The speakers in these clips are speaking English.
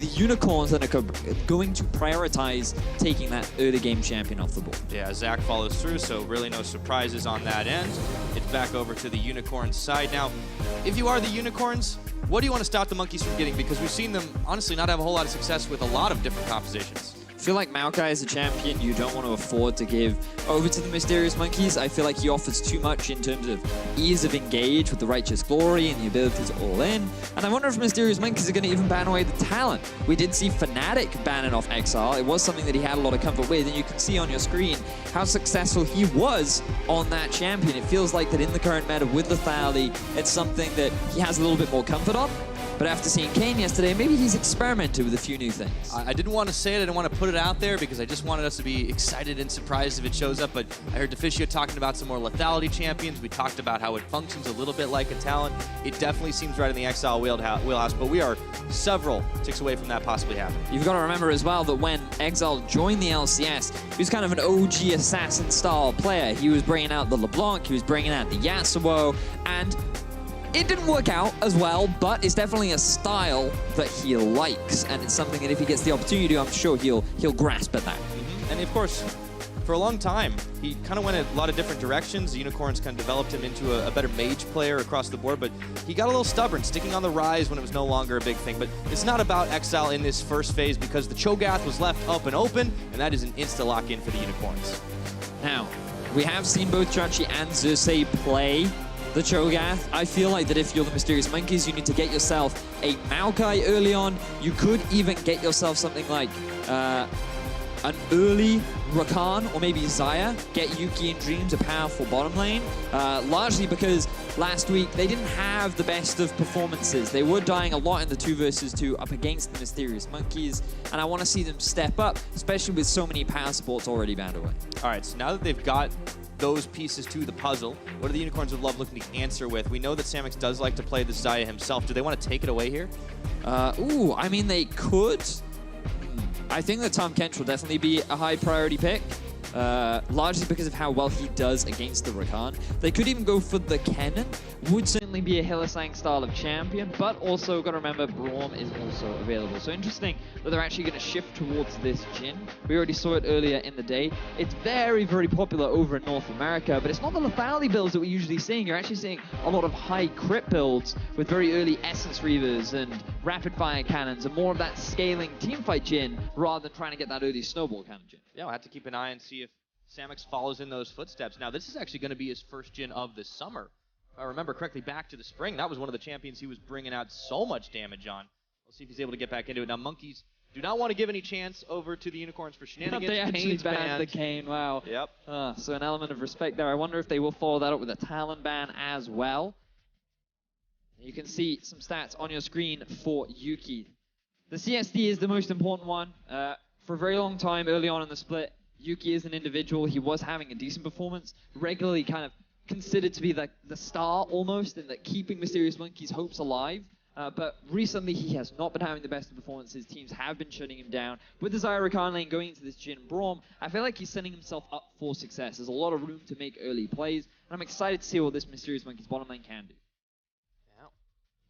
the Unicorns that are going to prioritize taking that early game champion off the board. Yeah, Zach follows through, so really no surprises on that end. It's back over to the Unicorns side. Now, if you are the Unicorns, what do you want to stop the Monkeys from getting? Because we've seen them, honestly, not have a whole lot of success with a lot of different compositions. I feel like Maokai is a champion you don't want to afford to give over to the Mysterious Monkeys. I feel like he offers too much in terms of ease of engage with the Righteous Glory and the ability to all in. And I wonder if Mysterious Monkeys are going to even ban away the Talon. We did see Fnatic banning off Exileh. It was something that he had a lot of comfort with, and you can see on your screen how successful he was on that champion. It feels like that in the current meta with lethality, it's something that he has a little bit more comfort on. But after seeing Kane yesterday, maybe he's experimented with a few new things. I didn't want to say it, I didn't want to put it out there because I just wanted us to be excited and surprised if it shows up, but I heard Deficio talking about some more lethality champions. We talked about how it functions a little bit like a Talon. It definitely seems right in the Exileh wheelhouse, but we are several ticks away from that possibly happening. You've got to remember as well that when Exileh joined the LCS, he was kind of an OG assassin style player. He was bringing out the LeBlanc, he was bringing out the Yasuo, and it didn't work out as well, but it's definitely a style that he likes, and it's something that if he gets the opportunity to, I'm sure he'll grasp at that. And of course, for a long time, he kind of went a lot of different directions. The Unicorns kind of developed him into a better mage player across the board, but he got a little stubborn, sticking on the rise when it was no longer a big thing. But it's not about Exileh in this first phase because the Cho'Gath was left up and open, and that is an insta-lock-in for the Unicorns. Now, we have seen both Xerxe and Xerxe play the Cho'Gath. I feel like that if you're the Mysterious Monkeys, you need to get yourself a Maokai early on. You could even get yourself something like an early Rakan or maybe Xayah. Get Yuki and Dreams a powerful bottom lane. Largely because last week they didn't have the best of performances. They were dying a lot in the 2 versus 2 up against the Mysterious Monkeys, and I want to see them step up, especially with so many power supports already banned away. All right, so now that they've got those pieces to the puzzle, what do the Unicorns would love looking to answer with? We know that Samux does like to play the Xayah himself. Do they want to take it away here? Ooh, I mean, they could. I think that Tahm Kench will definitely be a high priority pick, largely because of how well he does against the Rakan. They could even go for the Kennen. Would certainly be a Hylissang style of champion, but also got to remember Braum is also available. So interesting that they're actually going to shift towards this Jhin. We already saw it earlier in the day. It's very, very popular over in North America, but it's not the lethality builds that we're usually seeing. You're actually seeing a lot of high crit builds with very early Essence Reavers and rapid fire cannons and more of that scaling teamfight Jhin rather than trying to get that early snowball cannon Jhin. Yeah, we'll have to keep an eye and see if Samux follows in those footsteps. Now, this is actually going to be his first Jhin of the summer. If I remember correctly, back to the spring, that was one of the champions he was bringing out so much damage on. We'll see if he's able to get back into it. Now, Monkeys do not want to give any chance over to the Unicorns for shenanigans. They actually banned the Kane, wow. Yep. So an element of respect there. I wonder if they will follow that up with a Talon ban as well. You can see some stats on your screen for Yuki. The CSD is the most important one. For a very long time early on in the split, Yuki is an individual. He was having a decent performance, regularly kind of considered to be the star almost, and that keeping Mysterious Monkeys' hopes alive. But recently he has not been having the best of performances. Teams have been shutting him down. With the Xayah Rakan lane going into this Jhin Braum, I feel like he's setting himself up for success. There's a lot of room to make early plays, and I'm excited to see what this Mysterious Monkeys bottom lane can do. Yeah.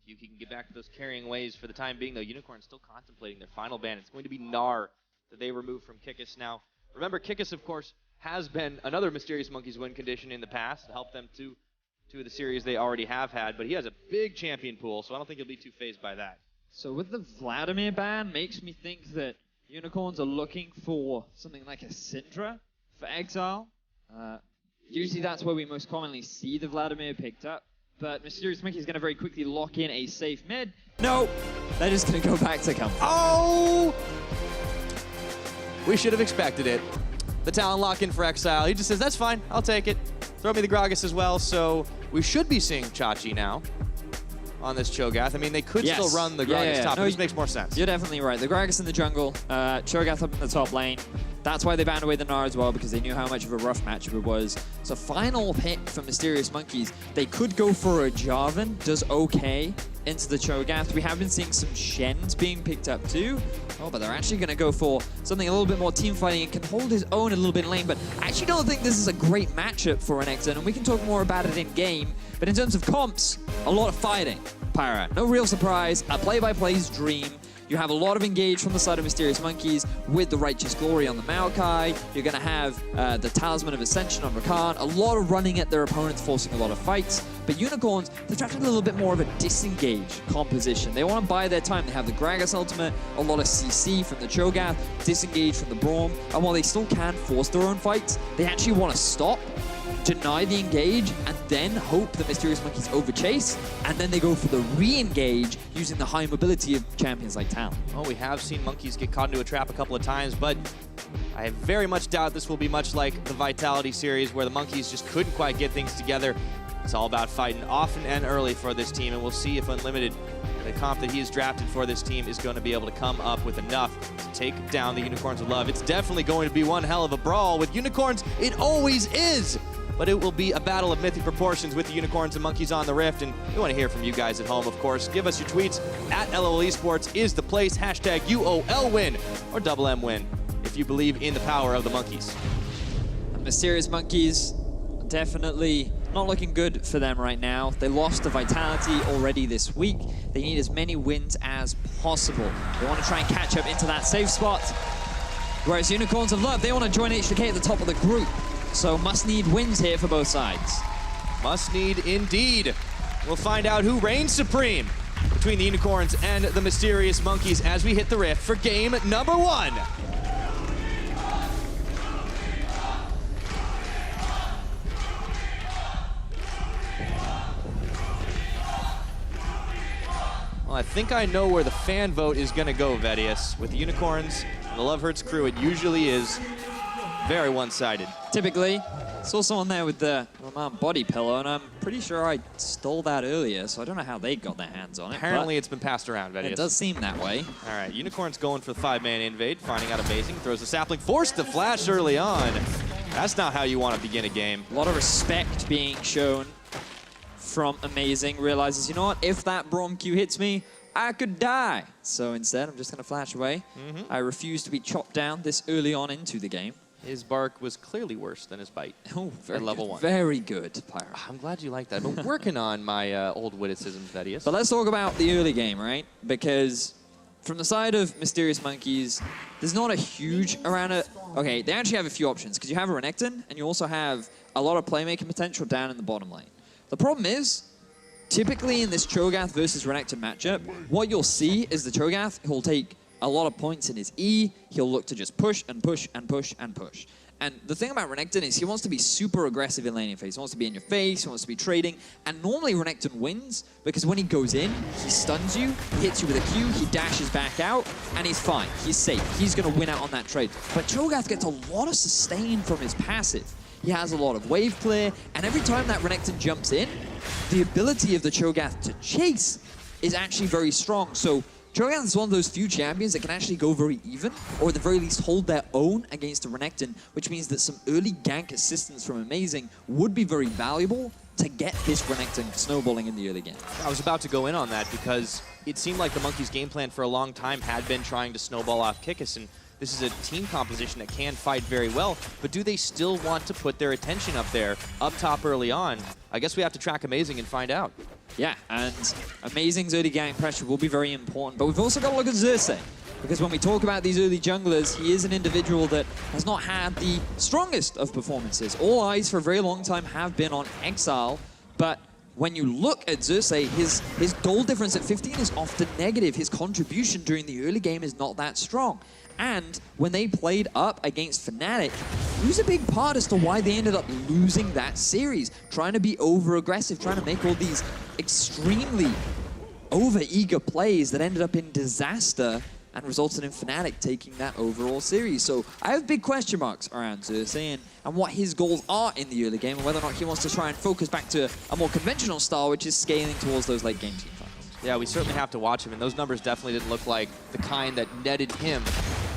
Yuki can get back to those carrying ways for the time being, though. Unicorn's still contemplating their final ban. It's going to be Gnar that they remove from Kikis. Now, remember, Kikis, of course, has been another Mysterious Monkeys win condition in the past to help them to the series they already have had, but he has a big champion pool, so I don't think he'll be too phased by that. So with the Vladimir ban, makes me think that Unicorns are looking for something like a Syndra for Exileh. Usually that's where we most commonly see the Vladimir picked up, but Mysterious Monkey is going to very quickly lock in a safe mid. No, they're just going to go back to comfort. Oh! We should have expected it. The Talon lock-in for Exileh. He just says, that's fine, I'll take it. Throw me the Gragas as well, so we should be seeing Chachi now on this Cho'Gath. I mean, they could still run the Gragas top, but this makes more sense. You're definitely right. The Gragas in the jungle, Cho'Gath up in the top lane. That's why they banned away the Gnar as well, because they knew how much of a rough matchup it was. So final pick for Mysterious Monkeys. They could go for a Jarvan, does okay into the Cho'Gath. We have been seeing some Shens being picked up too. Oh, but they're actually going to go for something a little bit more team fighting and can hold his own a little bit in lane. But I actually don't think this is a great matchup for Renekton, and we can talk more about it in game. But in terms of comps, a lot of fighting. Pyra, no real surprise. A play-by-play's dream. You have a lot of engage from the side of Mysterious Monkeys with the Righteous Glory on the Maokai. You're going to have the Talisman of Ascension on Rakan. A lot of running at their opponents, forcing a lot of fights. But Unicorns, they've drafted a little bit more of a disengage composition. They want to buy their time. They have the Gragas ultimate, a lot of CC from the Cho'Gath, disengage from the Braum. And while they still can force their own fights, they actually want to stop, deny the engage, and then hope the Mysterious Monkeys overchase, and then they go for the re-engage using the high mobility of champions like Talon. Well, we have seen Monkeys get caught into a trap a couple of times, but I very much doubt this will be much like the Vitality series where the Monkeys just couldn't quite get things together. It's all about fighting often and early for this team, and we'll see if Unlimited, the comp that he has drafted for this team, is going to be able to come up with enough to take down the Unicorns of Love. It's definitely going to be one hell of a brawl. With Unicorns, it always is! But it will be a battle of mythic proportions with the Unicorns and Monkeys on the Rift, and we want to hear from you guys at home, of course. Give us your tweets. At LOL Esports is the place. Hashtag UOL win or double M win if you believe in the power of the Monkeys. The Mysterious Monkeys, definitely not looking good for them right now. They lost to Vitality already this week. They need as many wins as possible. They want to try and catch up into that safe spot. Whereas Unicorns of Love, they want to join HDK at the top of the group. So must need wins here for both sides. Must need indeed. We'll find out who reigns supreme between the Unicorns and the Mysterious Monkeys as we hit the Rift for game number 1. Well, I think I know where the fan vote is going to go, Vedius. With the Unicorns and the Love Hurts crew, it usually is very one-sided. Typically. Saw someone there with the body pillow, and I'm pretty sure I stole that earlier, so I don't know how they got their hands on it. Apparently it's been passed around, Vedius. It does seem that way. All right, Unicorn's going for the 5-man invade, finding out Amazing, throws the sapling, forced the flash early on. That's not how you want to begin a game. A lot of respect being shown from Amazing. Realizes, you know what, if that Braum Q hits me, I could die. So instead, I'm just going to flash away. I refuse to be chopped down this early on into the game. His bark was clearly worse than his bite. Oh, very at level good. 1. Very good, Pyro. I'm glad you like that. I've been working on my old witticisms, Vedius. But let's talk about the early game, right? Because from the side of Mysterious Monkeys, there's not a huge around it. Okay, they actually have a few options, because you have a Renekton, and you also have a lot of playmaking potential down in the bottom lane. The problem is, typically in this Cho'Gath versus Renekton matchup, what you'll see is the Cho'Gath, he'll take a lot of points in his E, he'll look to just push and push and push and push. And the thing about Renekton is he wants to be super aggressive in laning phase. He wants to be in your face, he wants to be trading, and normally Renekton wins because when he goes in, he stuns you, hits you with a Q, he dashes back out, and he's fine, he's safe. He's gonna win out on that trade. But Cho'Gath gets a lot of sustain from his passive. He has a lot of wave clear, and every time that Renekton jumps in, the ability of the Cho'Gath to chase is actually very strong. So Cho'Gath is one of those few champions that can actually go very even, or at the very least hold their own against a Renekton, which means that some early gank assistance from Amazing would be very valuable to get this Renekton snowballing in the early game. I was about to go in on that because it seemed like the Monkeys' game plan for a long time had been trying to snowball off Kikis, and this is a team composition that can fight very well, but do they still want to put their attention up there, up top early on? I guess we have to track Amazing and find out. Yeah, and Amazing's early gank pressure will be very important, but we've also got to look at Xerxe, because when we talk about these early junglers, he is an individual that has not had the strongest of performances. All eyes for a very long time have been on Exileh, but when you look at Xerxe, his goal difference at 15 is often negative. His contribution during the early game is not that strong. And when they played up against Fnatic, he was a big part as to why they ended up losing that series. Trying to be over-aggressive, trying to make all these extremely over-eager plays that ended up in disaster and resulted in Fnatic taking that overall series. So I have big question marks around Xerxe and what his goals are in the early game, and whether or not he wants to try and focus back to a more conventional style, which is scaling towards those late game team fights. Yeah, we certainly have to watch him, and those numbers definitely didn't look like the kind that netted him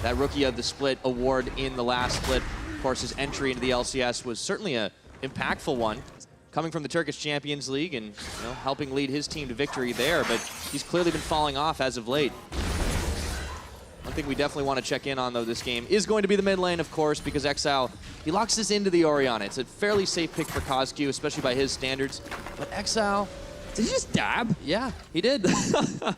that Rookie of the Split award in the last split. Of course, his entry into the LCS was certainly an impactful one, coming from the Turkish Champions League and helping lead his team to victory there, but he's clearly been falling off as of late. One thing we definitely want to check in on, though, this game is going to be the mid lane, of course, because Exileh, he locks this into the Orianna. It's a fairly safe pick for CozQ, especially by his standards. But Exileh, Did he just dab? Yeah, he did.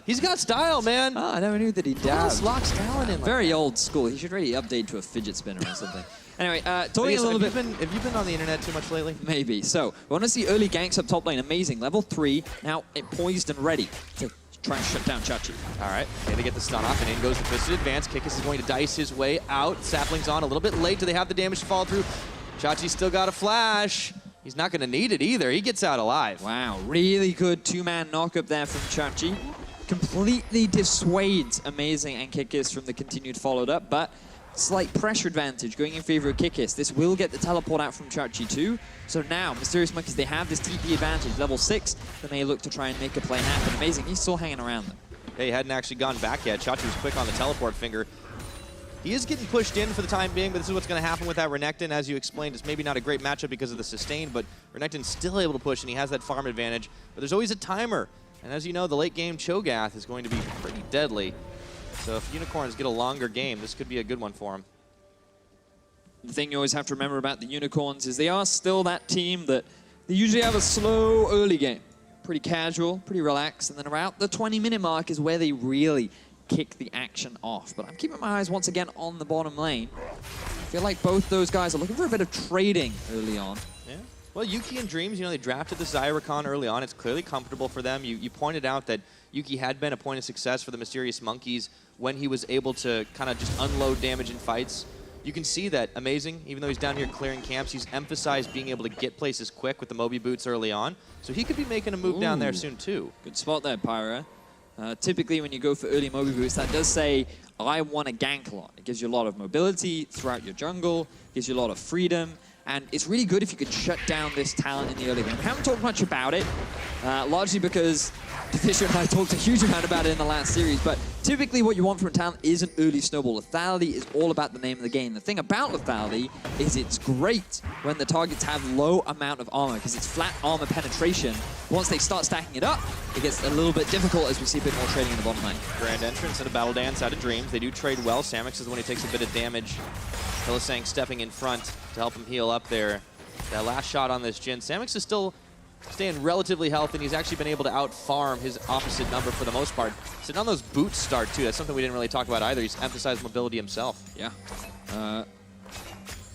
He's got style, man. Oh, I never knew that he He dabbed. just locks Talon in. Very old school. He should really update to a fidget spinner or something. Anyway, talking a little bit. Have you been on the internet too much lately? Maybe. So, we want to see early ganks up top lane. Amazing. Level 3. Now, it poised and ready to try and shut down Chachi. All right, okay, they get the stun off, and in goes the Twisted Advance. Kikis is going to dice his way out. Sapling's on a little bit late. Do they have the damage to follow through? Chachi's still got a flash. He's not going to need it either. He gets out alive. Wow, really good two-man knock up there from Chachi. Completely dissuades Amazing and Kikis from the continued followed up, but slight pressure advantage going in favor of Kikis. This will get the teleport out from Chachi too. So now, Mysterious Monkeys, they have this TP advantage. Level 6, they may look to try and make a play happen. Amazing, he's still hanging around them. Hey, he hadn't actually gone back yet. Chachi was quick on the teleport finger. He is getting pushed in for the time being, but this is what's going to happen with that Renekton. As you explained, it's maybe not a great matchup because of the sustain, but Renekton's still able to push, and he has that farm advantage. But there's always a timer. And as you know, the late game Cho'Gath is going to be pretty deadly. So if Unicorns get a longer game, this could be a good one for him. The thing you always have to remember about the Unicorns is they are still that team that they usually have a slow early game. Pretty casual, pretty relaxed, and then around the 20-minute mark is where they really kick the action off. But I'm keeping my eyes once again on the bottom lane. I feel like both those guys are looking for a bit of trading early on. Yeah. Well, Yuki and Dreams, you know, they drafted the Xayah Rakan early on. It's clearly comfortable for them. You pointed out that Yuki had been a point of success for the Mysterious Monkeys when he was able to kind of just unload damage in fights. You can see that Amazing, even though he's down here clearing camps, he's emphasized being able to get places quick with the Moby boots early on. So he could be making a move down there soon too. Good spot there, Pyra. Typically, when you go for early Moby boots, that does say, I want to gank a lot. It gives you a lot of mobility throughout your jungle, gives you a lot of freedom, and it's really good if you could shut down this talent in the early game. We haven't talked much about it, largely because Fisher and I talked a huge amount about it in the last series, but typically what you want from a talent is an early snowball. Lethality is all about the name of the game. The thing about Lethality is it's great when the targets have low amount of armor, because it's flat armor penetration. Once they start stacking it up, it gets a little bit difficult as we see a bit more trading in the bottom lane. Grand entrance and a battle dance out of Dreams. They do trade well. Samux is the one who takes a bit of damage. Hylissang stepping in front to help him heal up there. That last shot on this Jhin. Samux is still staying relatively healthy, and he's actually been able to out-farm his opposite number for the most part. Sitting on those boots start, too. That's something we didn't really talk about either. He's emphasized mobility himself. Yeah.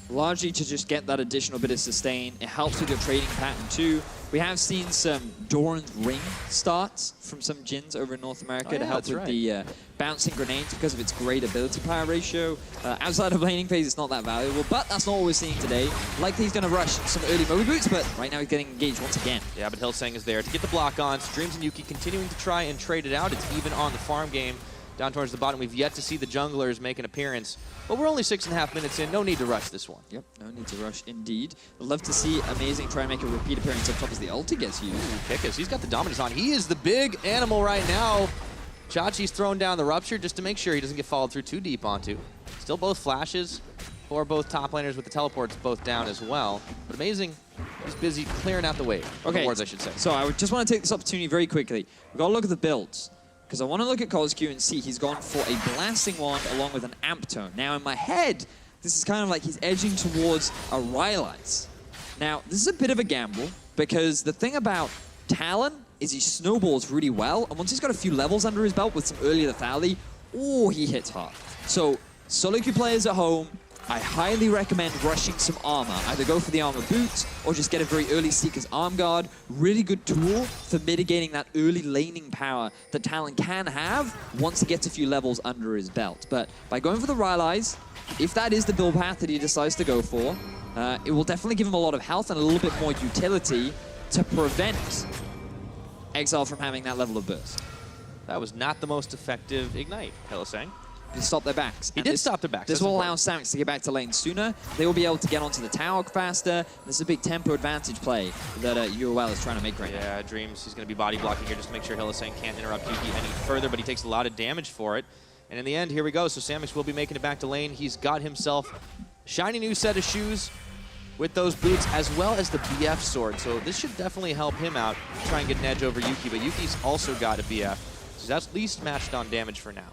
Largely to just get that additional bit of sustain. It helps with your trading pattern, too. We have seen some Doran's Ring starts from some Jhins over in North America to help with the bouncing grenades because of its great ability power ratio. Outside of laning phase, it's not that valuable, but that's not what we're seeing today. Likely he's going to rush some early Moby boots, but right now he's getting engaged once again. Yeah, but Hylissang is there to get the block on. So Dreams and Yuki continuing to try and trade it out. It's even on the farm game. Down towards the bottom, we've yet to see the junglers make an appearance. But we're only 6.5 minutes in. No need to rush this one. Yep, no need to rush indeed. I'd love to see Amazing try and make a repeat appearance up top as the ulti gets used. Kikis, he's got the dominance on. He is the big animal right now. Chachi's thrown down the Rupture just to make sure he doesn't get followed through too deep onto. Still both flashes for both top laners with the teleports both down as well. But Amazing, he's busy clearing out the wave. Okay, the wards, I should say. So I just want to take this opportunity very quickly. We've got to look at the builds, because I want to look at CozQ and see he's gone for a Blasting Wand along with an Amp Tone. Now in my head, this is kind of like he's edging towards a Rylai's. Now this is a bit of a gamble, because the thing about Talon is he snowballs really well, and once he's got a few levels under his belt with some early lethality, oh, he hits hard. So solo queue players at home, I highly recommend rushing some armor. Either go for the armor boots or just get a very early Seeker's Arm Guard. Really good tool for mitigating that early laning power that Talon can have once he gets a few levels under his belt. But by going for the Rylai's, if that is the build path that he decides to go for, it will definitely give him a lot of health and a little bit more utility to prevent Exileh from having that level of burst. That was not the most effective Ignite, Hylissang. He stopped their backs. He did stop their backs. This will allow Samux to get back to lane sooner. They will be able to get onto the tower faster. This is a big tempo advantage play that UOL is trying to make right now. Yeah, Dreams, he's going to be body blocking here just to make sure Hylissang can't interrupt Yuki any further, but he takes a lot of damage for it. And in the end, here we go. So Samux will be making it back to lane. He's got himself a shiny new set of shoes with those boots, as well as the BF sword. So this should definitely help him out, try and get an edge over Yuki. But Yuki's also got a BF, so that's at least matched on damage for now.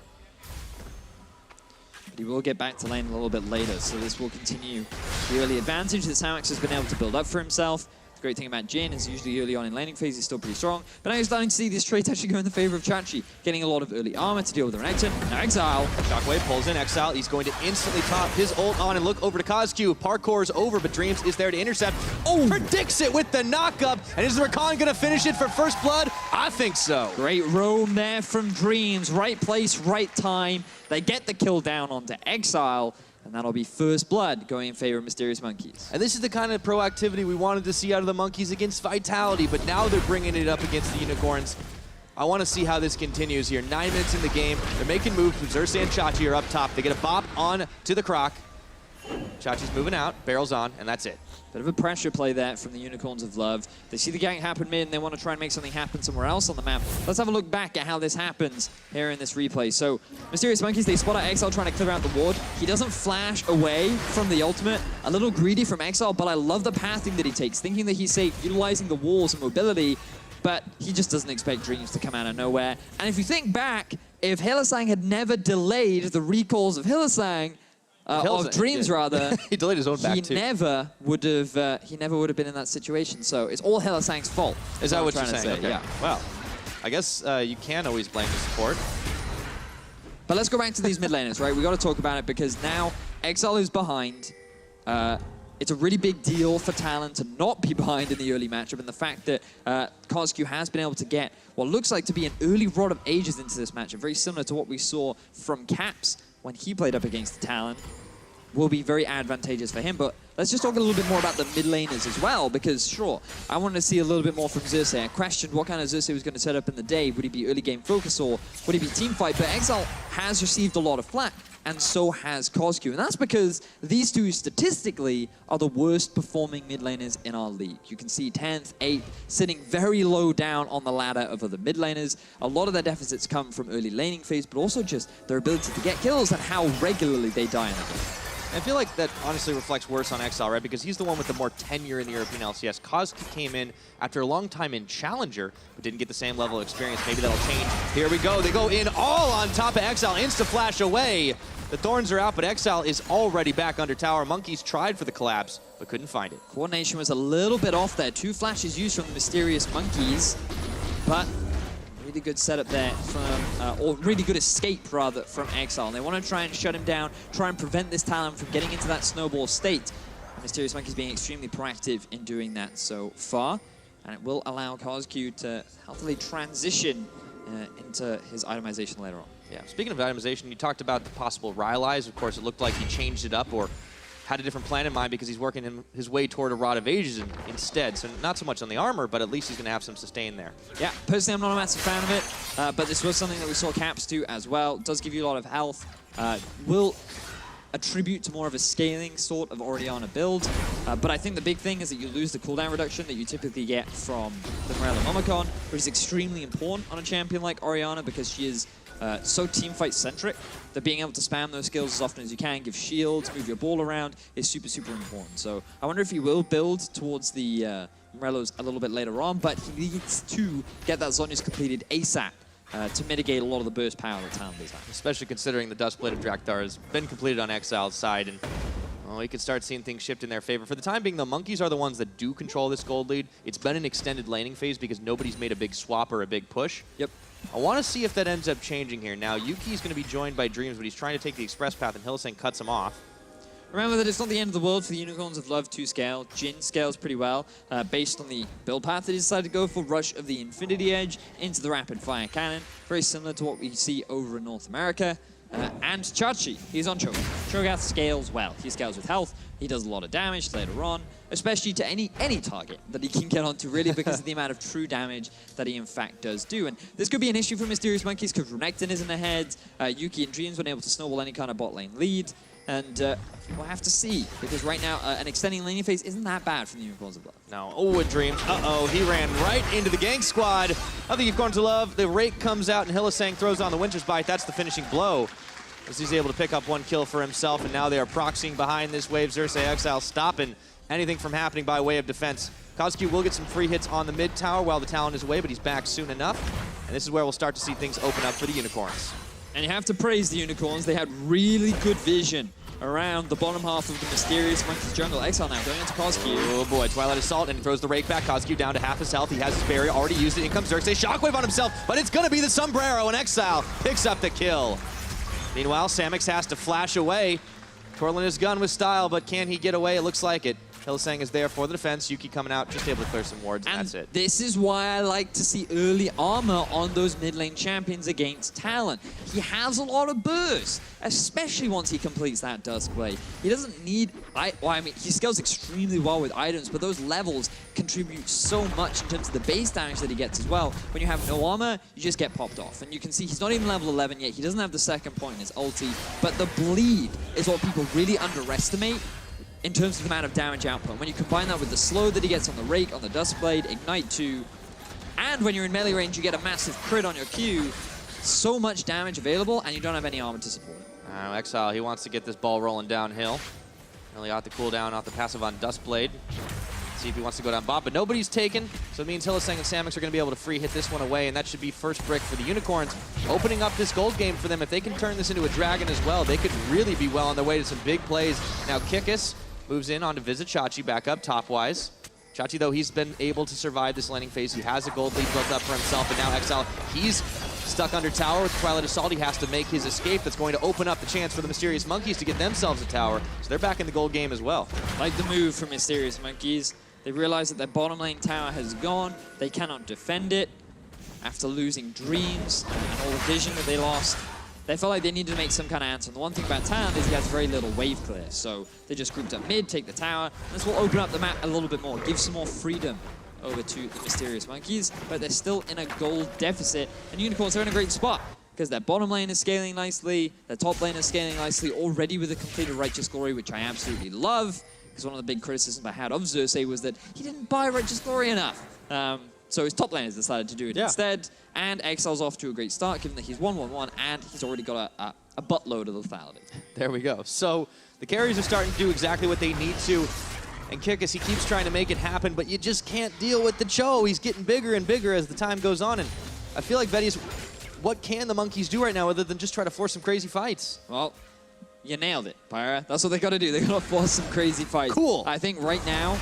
He will get back to lane a little bit later, so this will continue the early advantage that Samux has been able to build up for himself. The Great thing about Jhin is usually early on in laning phase, he's still pretty strong. But now you're starting to see this trait actually go in the favor of Cho'Gath, getting a lot of early armor to deal with the Renekton. Now Exileh. Shockwave pulls in Exileh. He's going to instantly top his ult on and look over to CozQ. Parkour's over, but Dreams is there to intercept. Oh, predicts it with the knockup. And is Rakan going to finish it for first blood? I think so. Great roam there from Dreams. Right place, right time. They get the kill down onto Exileh. And that'll be first blood going in favor of Mysterious Monkeys. And this is the kind of proactivity we wanted to see out of the Monkeys against Vitality, but now they're bringing it up against the Unicorns. I want to see how this continues here. 9 minutes in the game. They're making moves. Xerxe and Chachi are up top. They get a bop on to the Croc. Chachi's moving out, barrels on, and that's it. Bit of a pressure play there from the Unicorns of Love. They see the gank happen mid and they want to try and make something happen somewhere else on the map. Let's have a look back at how this happens here in this replay. So, Mysterious Monkeys, they spot out Exileh trying to clear out the ward. He doesn't flash away from the ultimate. A little greedy from Exileh, but I love the pathing that he takes, thinking that he's safe, utilizing the walls and mobility, but he just doesn't expect Dreams to come out of nowhere. And if you think back, if Hylissang had never delayed the recalls of Hylissang, of Dreams rather, he delayed his own back too. He never would have been in that situation. So it's all Hylissang's fault. Is that what you're saying? Say. Okay. Yeah. Well, I guess you can always blame the support. But let's go back to these mid laners, right? We got to talk about it because now Exileh is behind. It's a really big deal for Talon to not be behind in the early matchup, and the fact that CozQ has been able to get what looks like to be an early Rod of Ages into this matchup, very similar to what we saw from Caps when he played up against Talon, will be very advantageous for him. But let's just talk a little bit more about the mid laners as well, because sure, I wanted to see a little bit more from Xerxe. I questioned what kind of Xerxe was going to set up in the day. Would he be early game focus or would he be team fight? But Exileh has received a lot of flack, and so has CozQ. And that's because these two statistically are the worst performing mid laners in our league. You can see 10th, 8th, sitting very low down on the ladder of other mid laners. A lot of their deficits come from early laning phase, but also just their ability to get kills and how regularly they die in the game. I feel like that honestly reflects worse on Exileh, right? Because he's the one with the more tenure in the European LCS. CozQ came in after a long time in Challenger, but didn't get the same level of experience. Maybe that'll change. Here we go. They go in all on top of Exileh. Insta-flash away. The Thorns are out, but Exileh is already back under tower. Monkeys tried for the collapse, but couldn't find it. Coordination was a little bit off there. 2 flashes used from the Mysterious Monkeys, but really good setup there from, or really good escape rather, from Exileh. And they want to try and shut him down, try and prevent this Talon from getting into that snowball state. And Mysterious Monkeys being extremely proactive in doing that so far. And it will allow CozQ to healthily transition into his itemization later on. Yeah, speaking of itemization, you talked about the possible Rylai's. Of course, it looked like he changed it up or had a different plan in mind because he's working his way toward a Rod of Ages instead. So not so much on the armor, but at least he's going to have some sustain there. Yeah, personally, I'm not a massive fan of it, but this was something that we saw Caps do as well. It does give you a lot of health. Will attribute to more of a scaling sort of Orianna build. But I think the big thing is that you lose the cooldown reduction that you typically get from the Morello Momocon, which is extremely important on a champion like Orianna because she is so teamfight centric that being able to spam those skills as often as you can, give shields, move your ball around is super, super important. So I wonder if he will build towards the Morellos a little bit later on, but he needs to get that Zhonya's completed ASAP to mitigate a lot of the burst power that Talon does have. Especially considering the Dustblade of Drakthar has been completed on Exileh's side, and well, we could start seeing things shift in their favor. For the time being, the Monkeys are the ones that do control this gold lead. It's been an extended laning phase because nobody's made a big swap or a big push. Yep. I want to see if that ends up changing here. Now, Yuki's going to be joined by Dreams, but he's trying to take the express path, and Hylissang cuts him off. Remember that it's not the end of the world for the Unicorns of Love to scale. Jhin scales pretty well based on the build path that he decided to go for. Rush of the Infinity Edge into the Rapid Fire Cannon. Very similar to what we see over in North America. And Chachi, he's on Cho'Gath. Cho'Gath scales well. He scales with health. He does a lot of damage later on, especially to any target that he can get onto, really, because of the amount of true damage that he in fact does do. And this could be an issue for Mysterious Monkeys because Renekton isn't ahead. Yuki and Dreams weren't able to snowball any kind of bot lane lead. And we'll have to see, because right now, an extending laning phase isn't that bad from the Unicorns of Love. No. Oh, and Dreams. Uh-oh, he ran right into the gank squad of the Unicorns of Love. The rake comes out, and Hylissang throws on the Winter's Bite. That's the finishing blow, as he's able to pick up 1 kill for himself, and now they are proxying behind this wave. Xerxe Exileh stopping anything from happening by way of defense. CozQ will get some free hits on the mid tower while the Talon is away, but he's back soon enough. And this is where we'll start to see things open up for the Unicorns. And you have to praise the Unicorns. They had really good vision around the bottom half of the Mysterious Monkeys jungle. Exileh now going into CozQ. Oh boy, Twilight Assault, and he throws the rake back. CozQ down to half his health. He has his barrier, already used it. In comes Xerxe, shockwave on himself, but it's gonna be the Sombrero, and Exileh picks up the kill. Meanwhile, Samux has to flash away. twirling his gun with style, but can he get away? It looks like it. Hylissang is there for the defense. Yuki coming out, just able to clear some wards, and that's it. This is why I like to see early armor on those mid lane champions against Talon. He has a lot of burst, especially once he completes that Duskblade. He doesn't need, I mean, he scales extremely well with items, but those levels contribute so much in terms of the base damage that he gets as well. When you have no armor, you just get popped off. And you can see he's not even level 11 yet. He doesn't have the second point in his ulti, but the bleed is what people really underestimate in terms of the amount of damage output. When you combine that with the slow that he gets on the Rake, on the Duskblade, Ignite 2, and when you're in melee range, you get a massive crit on your Q. So much damage available, and you don't have any armor to support it. Exileh, he wants to get this ball rolling downhill. Really got the cooldown off the passive on Duskblade. See if he wants to go down bot, but nobody's taken, so it means Hylissang and Samux are going to be able to free hit this one away, and that should be first brick for the Unicorns, opening up this gold game for them. If they can turn this into a dragon as well, they could really be well on their way to some big plays. Now Kikis moves in onto Vizicsacsi, back up top-wise. Chachi, though, he's been able to survive this laning phase. He has a gold lead built up for himself, and now Exileh, he's stuck under tower with Twilight Assault. He has to make his escape. That's going to open up the chance for the Mysterious Monkeys to get themselves a tower, so they're back in the gold game as well. Like the move from Mysterious Monkeys. They realize that their bottom lane tower has gone. They cannot defend it after losing Dreams and all the vision that they lost. They felt like they needed to make some kind of answer. And the one thing about Talon is he has very little wave clear. So they just grouped up mid, take the tower. This will open up the map a little bit more, give some more freedom over to the Mysterious Monkeys. But they're still in a gold deficit. And Unicorns are in a great spot because their bottom lane is scaling nicely. Their top lane is scaling nicely, already with a completed Righteous Glory, which I absolutely love. Because one of the big criticisms I had of Xerxe was that he didn't buy Righteous Glory enough. So his top laners decided to do it instead. And Exileh's off to a great start, given that he's 1-1-1, and he's already got a buttload of lethality. There we go. So the carries are starting to do exactly what they need to. And Kikis, he keeps trying to make it happen, but you just can't deal with the Cho. He's getting bigger and bigger as the time goes on. And I feel like Vedius, what can the Monkeys do right now other than just try to force some crazy fights? Well, you nailed it, Pyra. That's what they got to do. They got to force some crazy fights. Cool. I think right now,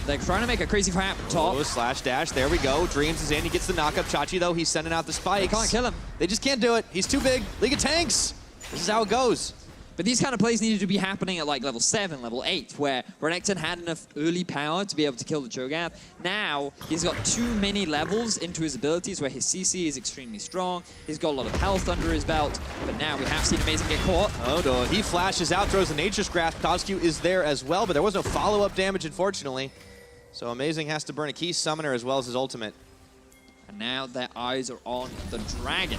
they're trying to make a crazy fight happen top. Oh, slash dash. There we go. Dreams is in. He gets the knockup. Chachi, though, he's sending out the spikes. They can't kill him. They just can't do it. He's too big. League of Tanks. This is how it goes. But these kind of plays needed to be happening at like level 7, level 8, where Renekton had enough early power to be able to kill the Cho'Gath. Now, he's got too many levels into his abilities where his CC is extremely strong. He's got a lot of health under his belt, but now we have seen Amazing get caught. Oh, no. He flashes out, throws the Nature's Grasp. CozQ is there as well, but there was no follow-up damage, unfortunately. So Amazing has to burn a key summoner as well as his ultimate. And now their eyes are on the dragon.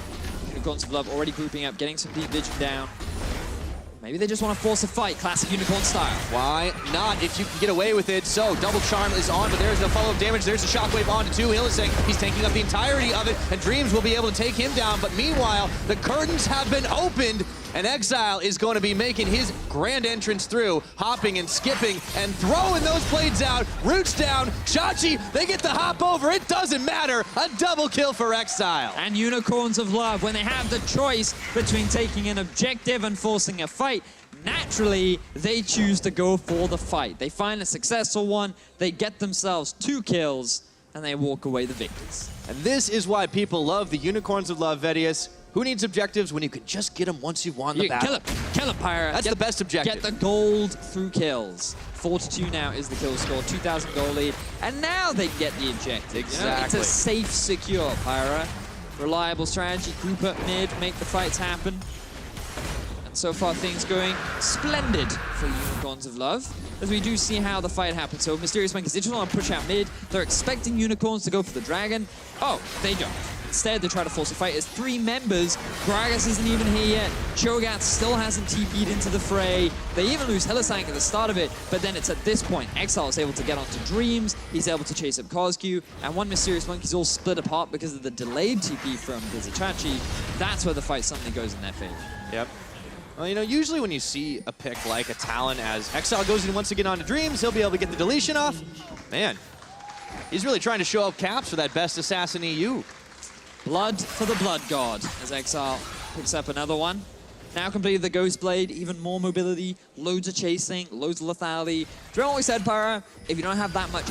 Unicorns of Love already grouping up, getting some deep vision down. Maybe they just want to force a fight, classic Unicorn style. Why not if you can get away with it? So, Double Charm is on, but there's no follow-up damage. There's a Shockwave on to 2. Hylissang, he's taking up the entirety of it, and Dreams will be able to take him down. But meanwhile, the curtains have been opened, and Exileh is going to be making his grand entrance through, hopping and skipping and throwing those blades out. Roots down. Chachi, they get the hop over. It doesn't matter. A double kill for Exileh. And Unicorns of Love, when they have the choice between taking an objective and forcing a fight, naturally, they choose to go for the fight. They find a successful one, they get themselves 2 kills, and they walk away the victors. And this is why people love the Unicorns of Love, Vedius. Who needs objectives when you can just get them once you've won the battle? Kill him, Pyra. That's the best objective. Get the gold through kills. 4-2 now is the kill score, 2,000 goal lead, and now they get the objective. Exactly. You know, it's a safe, secure, Pyra. Reliable strategy, group up mid, make the fights happen. And so far things going splendid for Unicorns of Love, as we do see how the fight happens. So Mysterious Monkeys, they just want to push out mid. They're expecting Unicorns to go for the dragon. Oh, they don't. Instead, they try to force a fight. There's 3 members. Gragas isn't even here yet. Cho'Gath still hasn't TP'd into the fray. They even lose Hylissang at the start of it, but then it's at this point Exileh is able to get onto Dreams. He's able to chase up CozQ, and one Mysterious Monkey's all split apart because of the delayed TP from Vizicsacsi. That's where the fight suddenly goes in their favor. Yep. Well, you know, usually when you see a pick like a Talon, as Exileh goes in once again onto Dreams, he'll be able to get the deletion off. Man, he's really trying to show up caps for that best assassin EU. Blood for the Blood God, as Exileh picks up another one. now completed the Ghost Blade, even more mobility, loads of chasing, loads of lethality. Do you know what we said, Pyra? If you don't have that much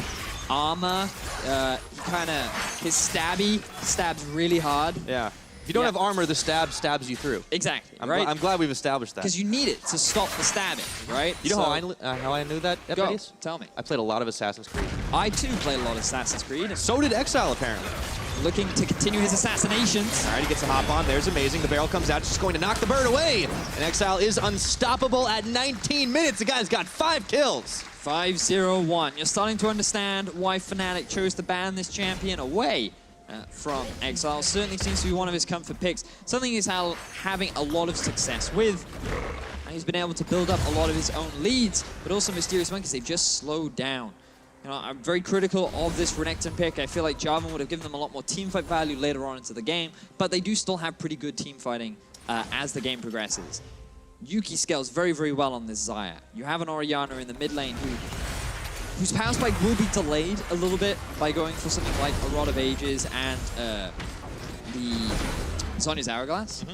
armor, his stabby stabs really hard. Yeah. If you don't have armor, the stab stabs you through. Exactly, right? I'm glad we've established that. Because you need it to stop the stabbing, right? You know how I knew that, Go, tell me. I played a lot of Assassin's Creed. I too played a lot of Assassin's Creed. So did Exileh, apparently. Looking to continue his assassinations. All right, he gets a hop on. There's amazing. The barrel comes out, just going to knock the bird away. And Exileh is unstoppable at 19 minutes. The guy's got 5 kills. 5-0-1. You're starting to understand why Fnatic chose to ban this champion away from Exileh. Certainly seems to be one of his comfort picks. Something he's having a lot of success with. And he's been able to build up a lot of his own leads, but also Mysterious Monkeys, they've just slowed down. You know, I'm very critical of this Renekton pick. I feel like Jarvan would have given them a lot more teamfight value later on into the game, but they do still have pretty good team fighting as the game progresses. Yuki scales very, very well on this Xayah. You have an Orianna in the mid lane whose power spike will be delayed a little bit by going for something like a Rod of Ages and the Sonya's Hourglass.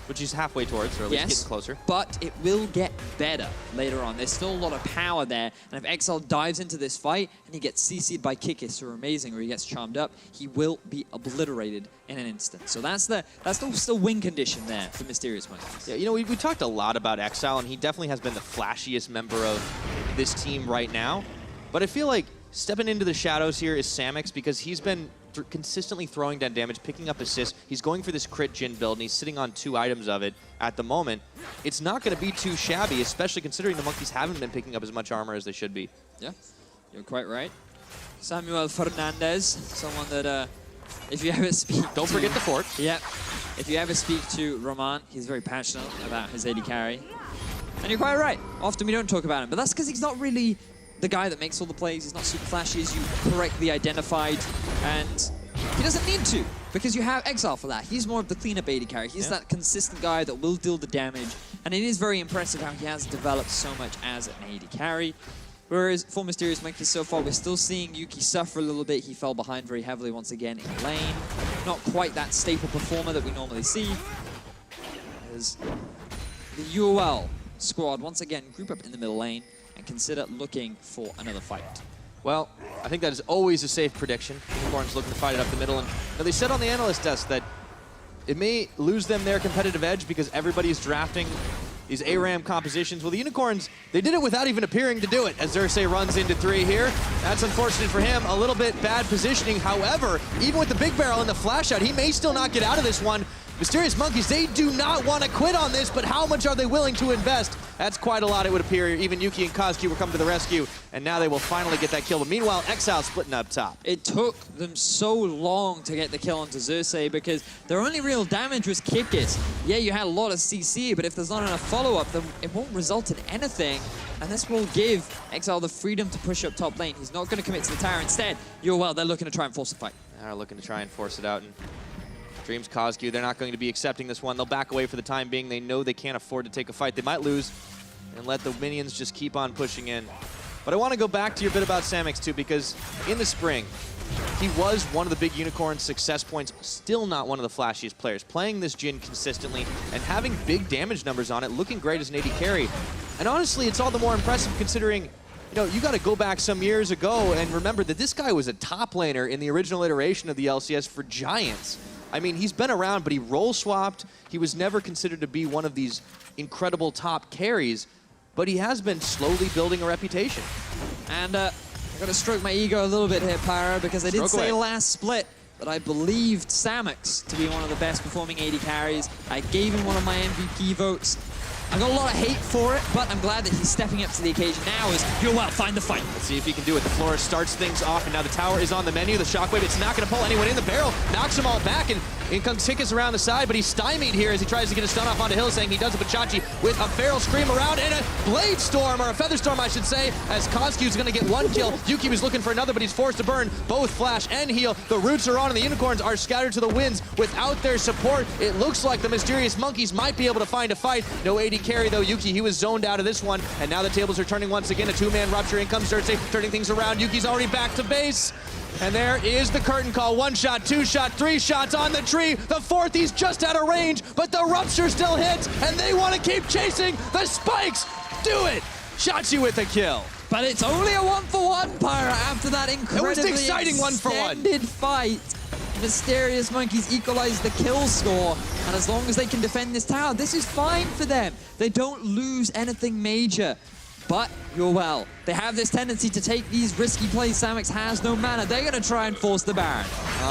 Which he's halfway towards, or at least getting closer. But it will get better later on. There's still a lot of power there, and if Exileh dives into this fight and he gets CC'd by Kikis, who are amazing, or he gets charmed up, he will be obliterated in an instant. So that's the still win condition there for Mysterious Monkeys. Yeah, you know, we talked a lot about Exileh, and he definitely has been the flashiest member of this team right now. But I feel like stepping into the shadows here is Samux, because he's been consistently throwing down damage, picking up assists. He's going for this crit Jhin build, and he's sitting on 2 items of it at the moment. It's not going to be too shabby, especially considering the Monkeys haven't been picking up as much armor as they should be. Yeah, you're quite right. Samuel Fernandez, someone that, if you ever speak Don't forget the fort. Yeah, if you ever speak to Roman, he's very passionate about his AD carry. And you're quite right. Often we don't talk about him, but that's because he's not really the guy that makes all the plays. He's not super flashy, as you correctly identified, and he doesn't need to, because you have Exileh for that. He's more of the cleanup AD carry. He's that consistent guy that will deal the damage, and it is very impressive how he has developed so much as an AD carry. Whereas for Mysterious Monkeys so far, we're still seeing Yuki suffer a little bit. He fell behind very heavily once again in lane. Not quite that staple performer that we normally see. As the UOL squad once again group up in the middle lane and consider looking for another fight. Well, I think that is always a safe prediction. Unicorns looking to fight it up the middle. And they said on the analyst desk that it may lose them their competitive edge because everybody's drafting these ARAM compositions. Well, the Unicorns, they did it without even appearing to do it, as Xerxe runs into 3 here. That's unfortunate for him. A little bit bad positioning. However, even with the big barrel and the flash out, he may still not get out of this one. Mysterious Monkeys, they do not want to quit on this, but how much are they willing to invest? That's quite a lot, it would appear. Even Yuki and CozQ were coming to the rescue, and now they will finally get that kill. But meanwhile, Exileh splitting up top. It took them so long to get the kill onto Xerxe because their only real damage was Kikis. Yeah, you had a lot of CC, but if there's not enough follow-up, then it won't result in anything. And this will give Exileh the freedom to push up top lane. He's not going to commit to the tower. Instead, UOL, they're looking to try and force a fight. They're looking to try and force it out. And Dreams CozQ, they're not going to be accepting this one. They'll back away for the time being. They know they can't afford to take a fight. They might lose and let the minions just keep on pushing in. But I want to go back to your bit about Samux too, because in the spring, he was one of the big Unicorn success points, still not one of the flashiest players. Playing this Jhin consistently and having big damage numbers on it, looking great as an AD carry. And honestly, it's all the more impressive considering, you know, you got to go back some years ago and remember that this guy was a top laner in the original iteration of the LCS for Giants. I mean, he's been around, but he role swapped. He was never considered to be one of these incredible top carries, but he has been slowly building a reputation. And I'm going to stroke my ego a little bit here, Pyra, because I did say last split that I believed Samux to be one of the best performing AD carries. I gave him one of my MVP votes. I got a lot of hate for it, but I'm glad that he's stepping up to the occasion now as UOL find the fight. Let's see if he can do it. The Florist starts things off, and now the tower is on the menu. The Shockwave, it's not going to pull anyone in. The barrel knocks them all back, and in comes Kikis around the side, but he's stymied here as he tries to get a stun off onto Hylissang. He does it with Chachi with a Feral Scream around and a Blade Storm, or a Feather Storm, I should say, as CozQ is going to get 1 kill. Yuki was looking for another, but he's forced to burn both Flash and Heal. The roots are on, and the Unicorns are scattered to the winds without their support. It looks like the Mysterious Monkeys might be able to find a fight. No AD carry, though. Yuki, he was zoned out of this one, and now the tables are turning once again. A 2-man rupture. In comes Xerxe, turning things around. Yuki's already back to base. And there is the curtain call. 1 shot, 2 shot, 3 shots on the tree. The 4th, he's just out of range, but the rupture still hits, and they want to keep chasing. The spikes do it. Shotzi with a kill. But it's only a 1-for-1, Pyra, after that incredibly exciting 1-for-1. extended fight. Mysterious Monkeys equalize the kill score, and as long as they can defend this tower, this is fine for them. They don't lose anything major. But UOL, they have this tendency to take these risky plays. Samux has no mana. They're going to try and force the Baron.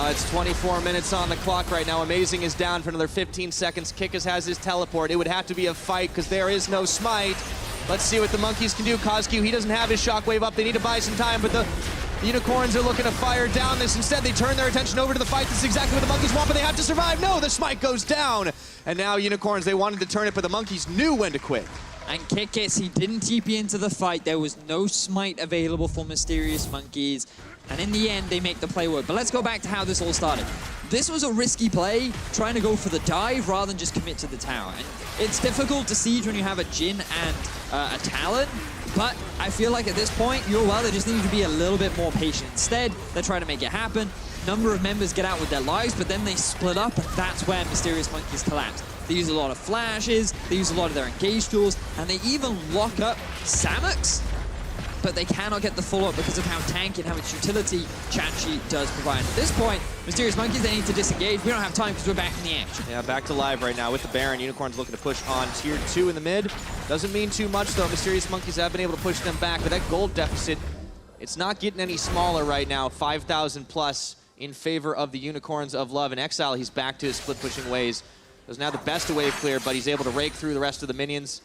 It's 24 minutes on the clock right now. Amazing is down for another 15 seconds. Kikis has his teleport. It would have to be a fight because there is no smite. Let's see what the Monkeys can do. CozQ, he doesn't have his shockwave up. They need to buy some time, but the Unicorns are looking to fire down this. Instead, they turn their attention over to the fight. This is exactly what the Monkeys want, but they have to survive. No, the smite goes down. And now Unicorns, they wanted to turn it, but the Monkeys knew when to quit. And Kikis, he didn't TP into the fight. There was no smite available for Mysterious Monkeys. And in the end, they make the play work. But let's go back to how this all started. This was a risky play, trying to go for the dive rather than just commit to the tower. And it's difficult to siege when you have a Jhin and a Talon. But I feel like at this point, UOL, they just need to be a little bit more patient. Instead, they're trying to make it happen. Number of members get out with their lives, but then they split up, and that's where Mysterious Monkeys collapse. They use a lot of flashes, they use a lot of their engage tools, and they even lock up Samux, but they cannot get the follow-up because of how tanky and how much utility Cho'Gath does provide. At this point, Mysterious Monkeys, they need to disengage. We don't have time because we're back in the action. Yeah, back to live right now with the Baron. Unicorns looking to push on tier 2 in the mid. Doesn't mean too much, though. Mysterious Monkeys have been able to push them back, but that gold deficit, it's not getting any smaller right now. 5,000 plus in favor of the Unicorns of Love. And Exileh, he's back to his split-pushing ways. There's now the best of wave clear, but he's able to rake through the rest of the minions.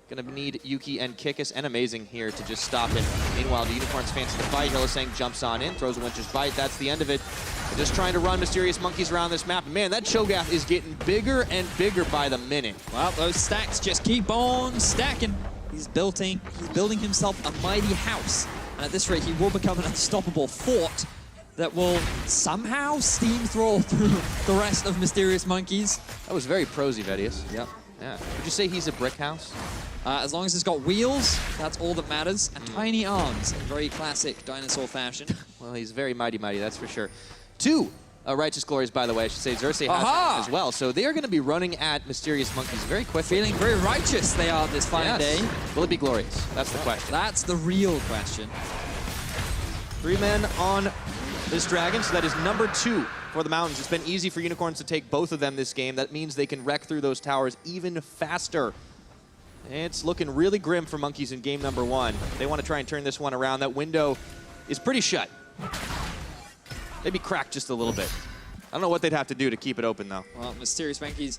Gonna need Yuki and Kikis and Amazing here to just stop it. Meanwhile, the Unicorns fancy the fight. Hylissang jumps on in, throws a Winter's Bite. That's the end of it. They're just trying to run Mysterious Monkeys around this map. And man, that Cho'Gath is getting bigger and bigger by the minute. Well, those stacks just keep on stacking. He's building himself a mighty house. And at this rate, he will become an unstoppable fort that will somehow steamroll through the rest of Mysterious Monkeys. That was very prosy, Vedius. Yep. Yeah. Would you say he's a brick house? As long as it's got wheels, that's all that matters. And tiny arms in very classic dinosaur fashion. Well, he's very mighty, that's for sure. 2 Righteous Glories, by the way, I should say. Xerxe has as well. So they are going to be running at Mysterious Monkeys very quickly. Feeling very righteous they are this fine day. Will it be glorious? That's the question. That's the real question. 3 men on this dragon, so that is number 2 for the Mountains. It's been easy for Unicorns to take both of them this game. That means they can wreck through those towers even faster. It's looking really grim for Monkeys in game number 1. They want to try and turn this one around. That window is pretty shut. Maybe cracked just a little bit. I don't know what they'd have to do to keep it open, though. Well, Mysterious Monkeys,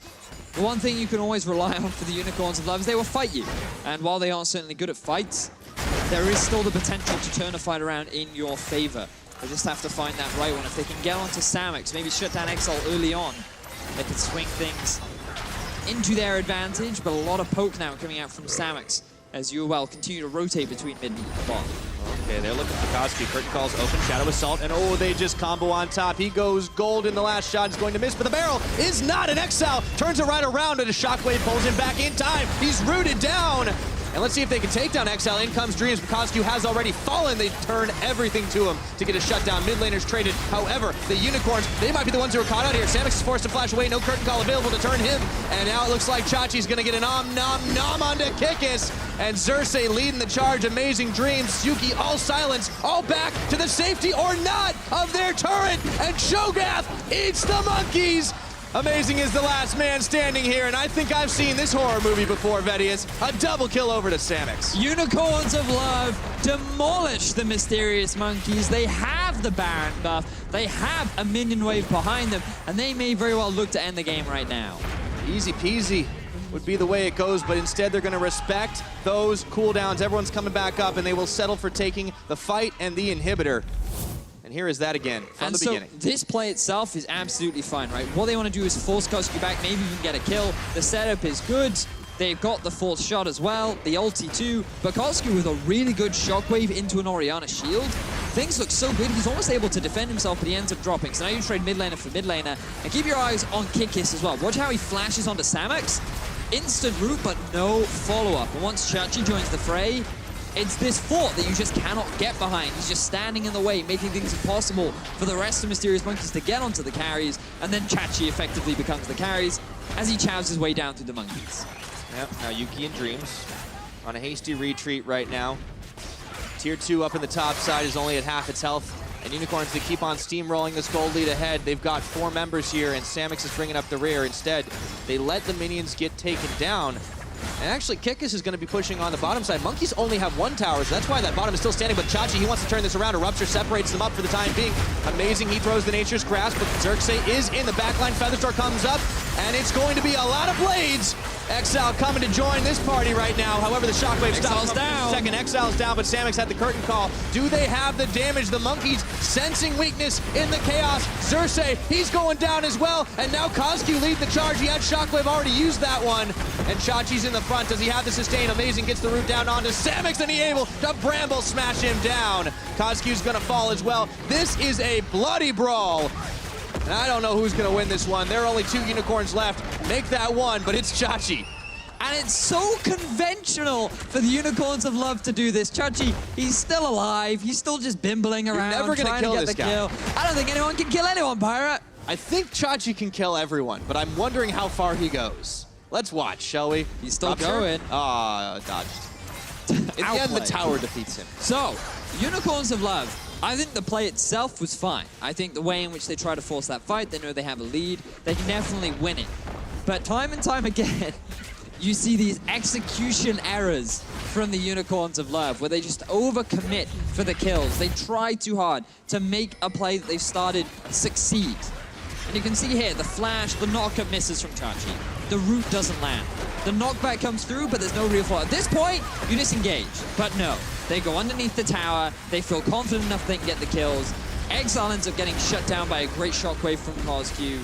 the one thing you can always rely on for the Unicorns of Love is they will fight you. And while they aren't certainly good at fights, there is still the potential to turn a fight around in your favor. They just have to find that right one. If they can get onto Samux, maybe shut down Exileh early on, they can swing things into their advantage, but a lot of poke now coming out from Samux as UOL continue to rotate between mid and bot. Okay, they're looking for CozQ. Curtain calls open, Shadow Assault, and oh, they just combo on top. He goes gold in the last shot. He's going to miss, but the barrel is not an Exile. Turns it right around, and a Shockwave pulls him back in time. He's rooted down. And let's see if they can take down Exileh. In comes Dreams, but CozQ has already fallen. They turn everything to him to get a shutdown. Mid laners traded. However, the Unicorns, they might be the ones who are caught out here. Samux is forced to flash away. No curtain call available to turn him. And now it looks like Chachi's going to get an nom onto Kikis. And Xerxe leading the charge. Amazing Dreams. Yuki all silence. All back to the safety or not of their turret. And Cho'Gath eats the Monkeys. Amazing is the last man standing here, and I think I've seen this horror movie before, Vedius. A double kill over to Samux. Unicorns of Love demolish the Mysterious Monkeys. They have the Baron buff. They have a minion wave behind them, and they may very well look to end the game right now. Easy peasy would be the way it goes, but instead they're going to respect those cooldowns. Everyone's coming back up, and they will settle for taking the fight and the inhibitor. And here is that again from the beginning. This play itself is absolutely fine, right? What they want to do is force CozQ back, maybe even get a kill. The setup is good. They've got the fourth shot as well, the ulti too. But CozQ with a really good shockwave into an Orianna shield. Things look so good. He's almost able to defend himself, but he ends up dropping. So now you trade mid laner for mid laner. And keep your eyes on Kikis as well. Watch how he flashes onto Samux. Instant root, but no follow-up. And once Cho'Gath joins the fray, it's this fort that you just cannot get behind. He's just standing in the way, making things impossible for the rest of Mysterious Monkeys to get onto the carries, and then Chachi effectively becomes the carries as he chows his way down through the Monkeys. Yep, now Yuki and Dreams on a hasty retreat right now. Tier 2 up in the top side is only at half its health. And Unicorns, they keep on steamrolling this gold lead ahead. They've got 4 members here, and Samux is bringing up the rear. Instead, they let the minions get taken down. And actually, Kikis is going to be pushing on the bottom side. Monkeys only have 1 tower, so that's why that bottom is still standing. But Chachi, he wants to turn this around. A Rupture separates them up for the time being. Amazing, he throws the Nature's Grasp, but Xerxe is in the backline. Featherstorm comes up, and it's going to be a lot of blades. Exileh coming to join this party right now. However, the Shockwave stops down. Second, Exile's down, but Samux had the curtain call. Do they have the damage? The Monkeys sensing weakness in the chaos. Xerxe, he's going down as well. And now CozQ lead the charge. He had Shockwave already used that one. And Chachi's in the front. Does he have the sustain? Amazing gets the root down onto Samux, and he able to Bramble smash him down. CozQ's gonna fall as well. This is a bloody brawl. And I don't know who's going to win this one. There are only 2 Unicorns left. Make that one, but it's Chachi. And it's so conventional for the Unicorns of Love to do this. Chachi, he's still alive. He's still just bimbling around, never gonna trying kill to get this the guy. kill. I don't think anyone can kill anyone, Pyra. I think Chachi can kill everyone, but I'm wondering how far he goes. Let's watch, shall we? He's still going. Dodged. In the end, the tower defeats him. So, Unicorns of Love, I think the play itself was fine. I think the way in which they try to force that fight, they know they have a lead, they can definitely win it. But time and time again, you see these execution errors from the Unicorns of Love, where they just overcommit for the kills. They try too hard to make a play that they've started succeed. And you can see here, the flash, the knockup misses from Chachi. The root doesn't land. The knockback comes through, but there's no real fault. At this point, you disengage. But no, they go underneath the tower. They feel confident enough they can get the kills. Exileh ends up getting shut down by a great shockwave from CozQ.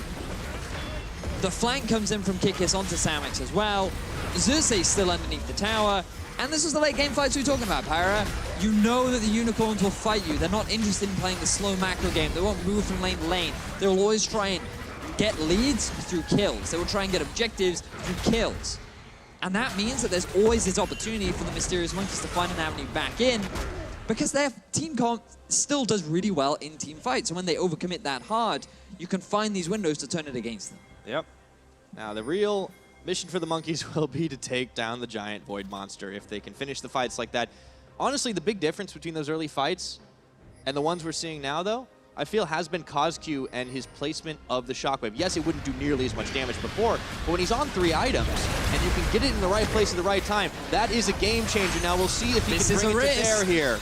The flank comes in from Kikis onto Samux as well. Xerxe still underneath the tower. And this is the late game fights we were talking about, Pyra. You know that the Unicorns will fight you. They're not interested in playing the slow macro game. They won't move from lane to lane. They will always try and get leads through kills. They will try and get objectives through kills. And that means that there's always this opportunity for the Mysterious Monkeys to find an avenue back in, because their team comp still does really well in team fights. And when they overcommit that hard, you can find these windows to turn it against them. Yep. Now, the real mission for the Monkeys will be to take down the giant Void Monster if they can finish the fights like that. Honestly, the big difference between those early fights and the ones we're seeing now, though, I feel has been CozQ and his placement of the Shockwave. Yes, it wouldn't do nearly as much damage before, but when he's on 3 items and you can get it in the right place at the right time, that is a game changer. Now we'll see if he can bring it to bear here.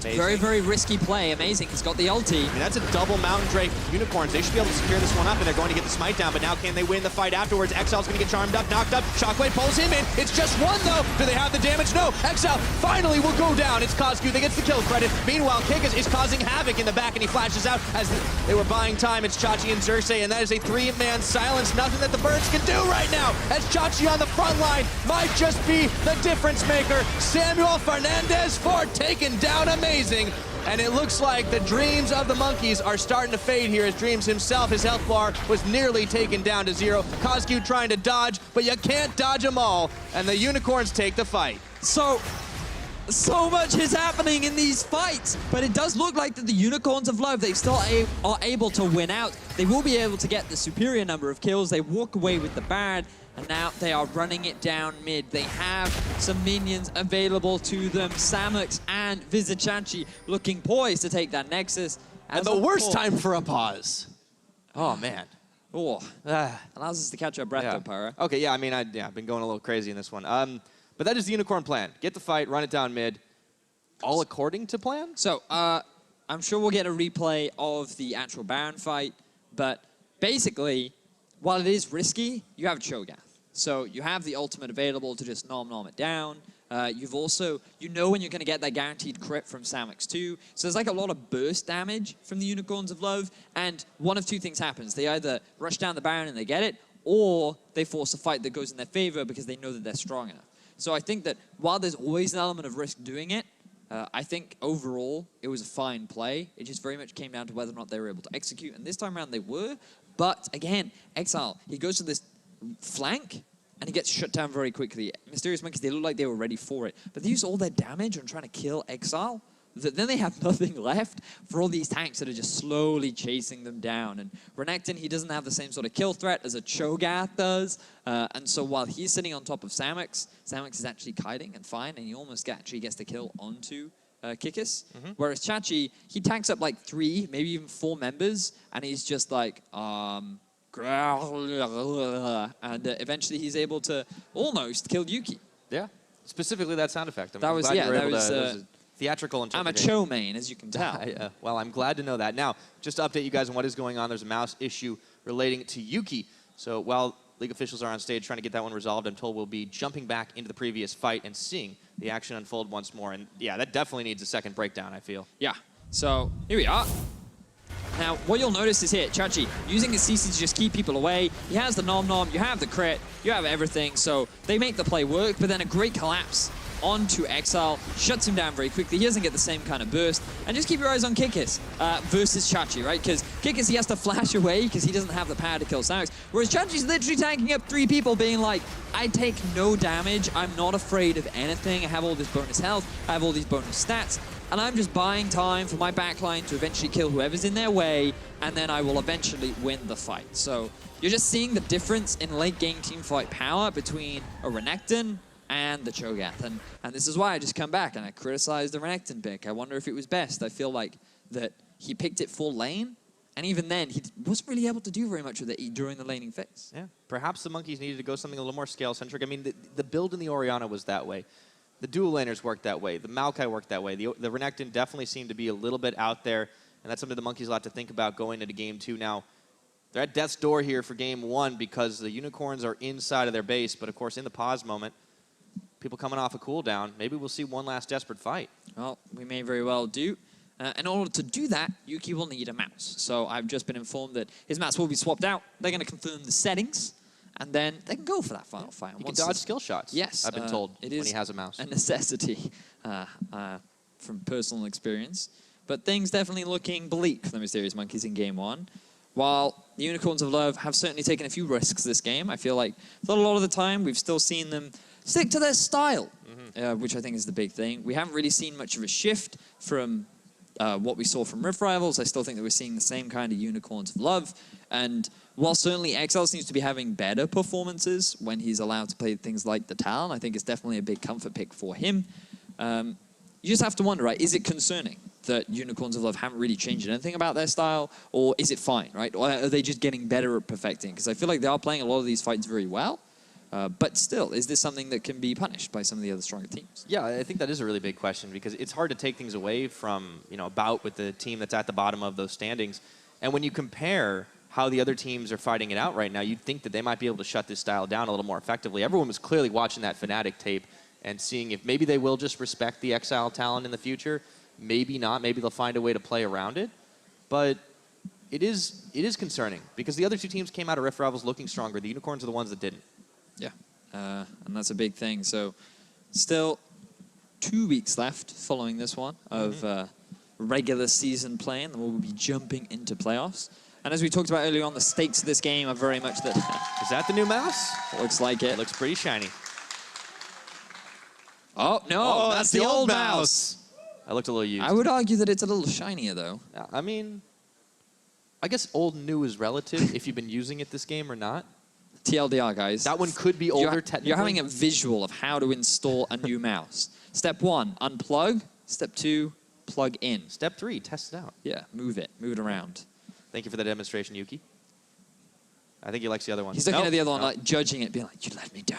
Amazing. Very, very risky play. Amazing. He's got the ulti. I mean, that's a double Mountain Drake Unicorns. They should be able to secure this one up, and they're going to get the smite down. But now can they win the fight afterwards? Exile's going to get charmed up, knocked up. Shockwave pulls him in. It's just one, though. Do they have the damage? No. Exileh finally will go down. It's CozQ that gets the kill credit. Meanwhile, Kikis is causing havoc in the back, and he flashes out as they were buying time. It's Chachi and Xerxe, and that is a 3-man silence. Nothing that the Birds can do right now, as Chachi on the front line might just be the difference maker. Samuel Fernandez for taken down. Amazing. And it looks like the dreams of the Monkeys are starting to fade here, as Dreams himself, his health bar was nearly taken down to 0. CozQ trying to dodge, but you can't dodge them all. And the Unicorns take the fight. So much is happening in these fights, but it does look like that the Unicorns of Love, they still are able to win out. They will be able to get the superior number of kills. They walk away with the Baron, and now they are running it down mid. They have some minions available to them. Samux and Vizicsacsi looking poised to take that Nexus. And the worst time for a pause. Oh, man. Oh, allows us to catch our breath, though, Pyra. Okay, yeah, I mean, I've been going a little crazy in this one. But that is the Unicorn plan. Get the fight, run it down mid. All according to plan? So, I'm sure we'll get a replay of the actual Baron fight, but basically, while it is risky, you have Cho'Gath. So you have the ultimate available to just nom it down. You've also, you know when you're going to get that guaranteed crit from Samux too. So there's like a lot of burst damage from the Unicorns of Love, and one of 2 things happens. They either rush down the Baron and they get it, or they force a fight that goes in their favor because they know that they're strong enough. So I think that while there's always an element of risk doing it, I think overall it was a fine play. It just very much came down to whether or not they were able to execute, and this time around they were. But again, Exileh, he goes to this flank, and he gets shut down very quickly. Mysterious Monkeys, they look like they were ready for it, but they use all their damage on trying to kill Exileh. Then they have nothing left for all these tanks that are just slowly chasing them down. And Renekton, he doesn't have the same sort of kill threat as a Cho'Gath does. And so while he's sitting on top of Samux, Samux is actually kiting and fine, and he almost actually gets the kill onto Kikis. Whereas Chachi, he tanks up like 3, maybe even 4 members, and he's just like, and eventually he's able to almost kill Yuki. Yeah, specifically that sound effect. That was, yeah, that was... theatrical I'm interpretation. a Cho main, as you can tell. Well, I'm glad to know that. Now, just to update you guys on what is going on, there's a mouse issue relating to Yuki. So while League officials are on stage trying to get that one resolved, I'm told we'll be jumping back into the previous fight and seeing the action unfold once more. And yeah, that definitely needs a second breakdown, I feel. Yeah. So here we are. Now, what you'll notice is here, Chachi using his CC to just keep people away. He has the nom-nom, you have the crit, you have everything. So they make the play work, but then a great collapse onto Exileh, shuts him down very quickly. He doesn't get the same kind of burst. And just keep your eyes on Kikis versus Chachi, right? Because Kikis, he has to flash away because he doesn't have the power to kill Samux. Whereas Chachi's literally tanking up 3 people being like, I take no damage. I'm not afraid of anything. I have all this bonus health. I have all these bonus stats. And I'm just buying time for my backline to eventually kill whoever's in their way, and then I will eventually win the fight. So you're just seeing the difference in late game teamfight power between a Renekton and the Cho'Gath. And this is why I just come back and I criticize the Renekton pick. I wonder if it was best. I feel like that he picked it full lane, and even then, he wasn't really able to do very much with it during the laning phase. Yeah, perhaps the Monkeys needed to go something a little more scale-centric. I mean, the build in the Orianna was that way. The dual laners worked that way. The Maokai worked that way. The Renekton definitely seemed to be a little bit out there, and that's something the Monkeys will have to think about going into Game 2. Now, they're at death's door here for Game 1 because the Unicorns are inside of their base, but of course, in the pause moment, people coming off a cooldown, maybe we'll see one last desperate fight. Well, we may very well do. In order to do that, Yuki will need a mouse. So I've just been informed that his mouse will be swapped out. They're going to confirm the settings, and then they can go for that final fight. You can dodge skill shots. Yes. I've been told it when is he has a mouse. A necessity from personal experience. But things definitely looking bleak for the Mysterious Monkeys in Game 1. While the Unicorns of Love have certainly taken a few risks this game, I feel like a lot of the time we've still seen them stick to their style, which I think is the big thing. We haven't really seen much of a shift from what we saw from Rift Rivals. I still think that we're seeing the same kind of Unicorns of Love. And while certainly Exileh seems to be having better performances when he's allowed to play things like the Talon, I think it's definitely a big comfort pick for him. You just have to wonder, right, is it concerning that Unicorns of Love haven't really changed anything about their style, or is it fine, right? Or are they just getting better at perfecting? Because I feel like they are playing a lot of these fights very well. But still, is this something that can be punished by some of the other stronger teams? Yeah, I think that is a really big question because it's hard to take things away from, a bout with the team that's at the bottom of those standings. And when you compare how the other teams are fighting it out right now, you'd think that they might be able to shut this style down a little more effectively. Everyone was clearly watching that Fnatic tape and seeing if maybe they will just respect the Exileh talent in the future. Maybe not. Maybe they'll find a way to play around it. But it is concerning because the other two teams came out of Rift Rivals looking stronger. The Unicorns are the ones that didn't. Yeah, and that's a big thing. So still 2 weeks left following this one of regular season play, and then we'll be jumping into playoffs. And as we talked about earlier on, the stakes of this game are very much that... Is that the new mouse? Looks like it. It looks pretty shiny. Oh, no, that's the old mouse. I looked a little used. I would argue that it's a little shinier, though. I mean, I guess old and new is relative if you've been using it this game or not. TLDR, guys. That one could be older, technically. You're having a visual of how to install a new mouse. Step 1, unplug. Step 2, plug in. Step 3, test it out. Yeah, move it around. Thank you for the demonstration, Yuki. I think he likes the other one. He's looking at the other one, like judging it, being like, you let me down.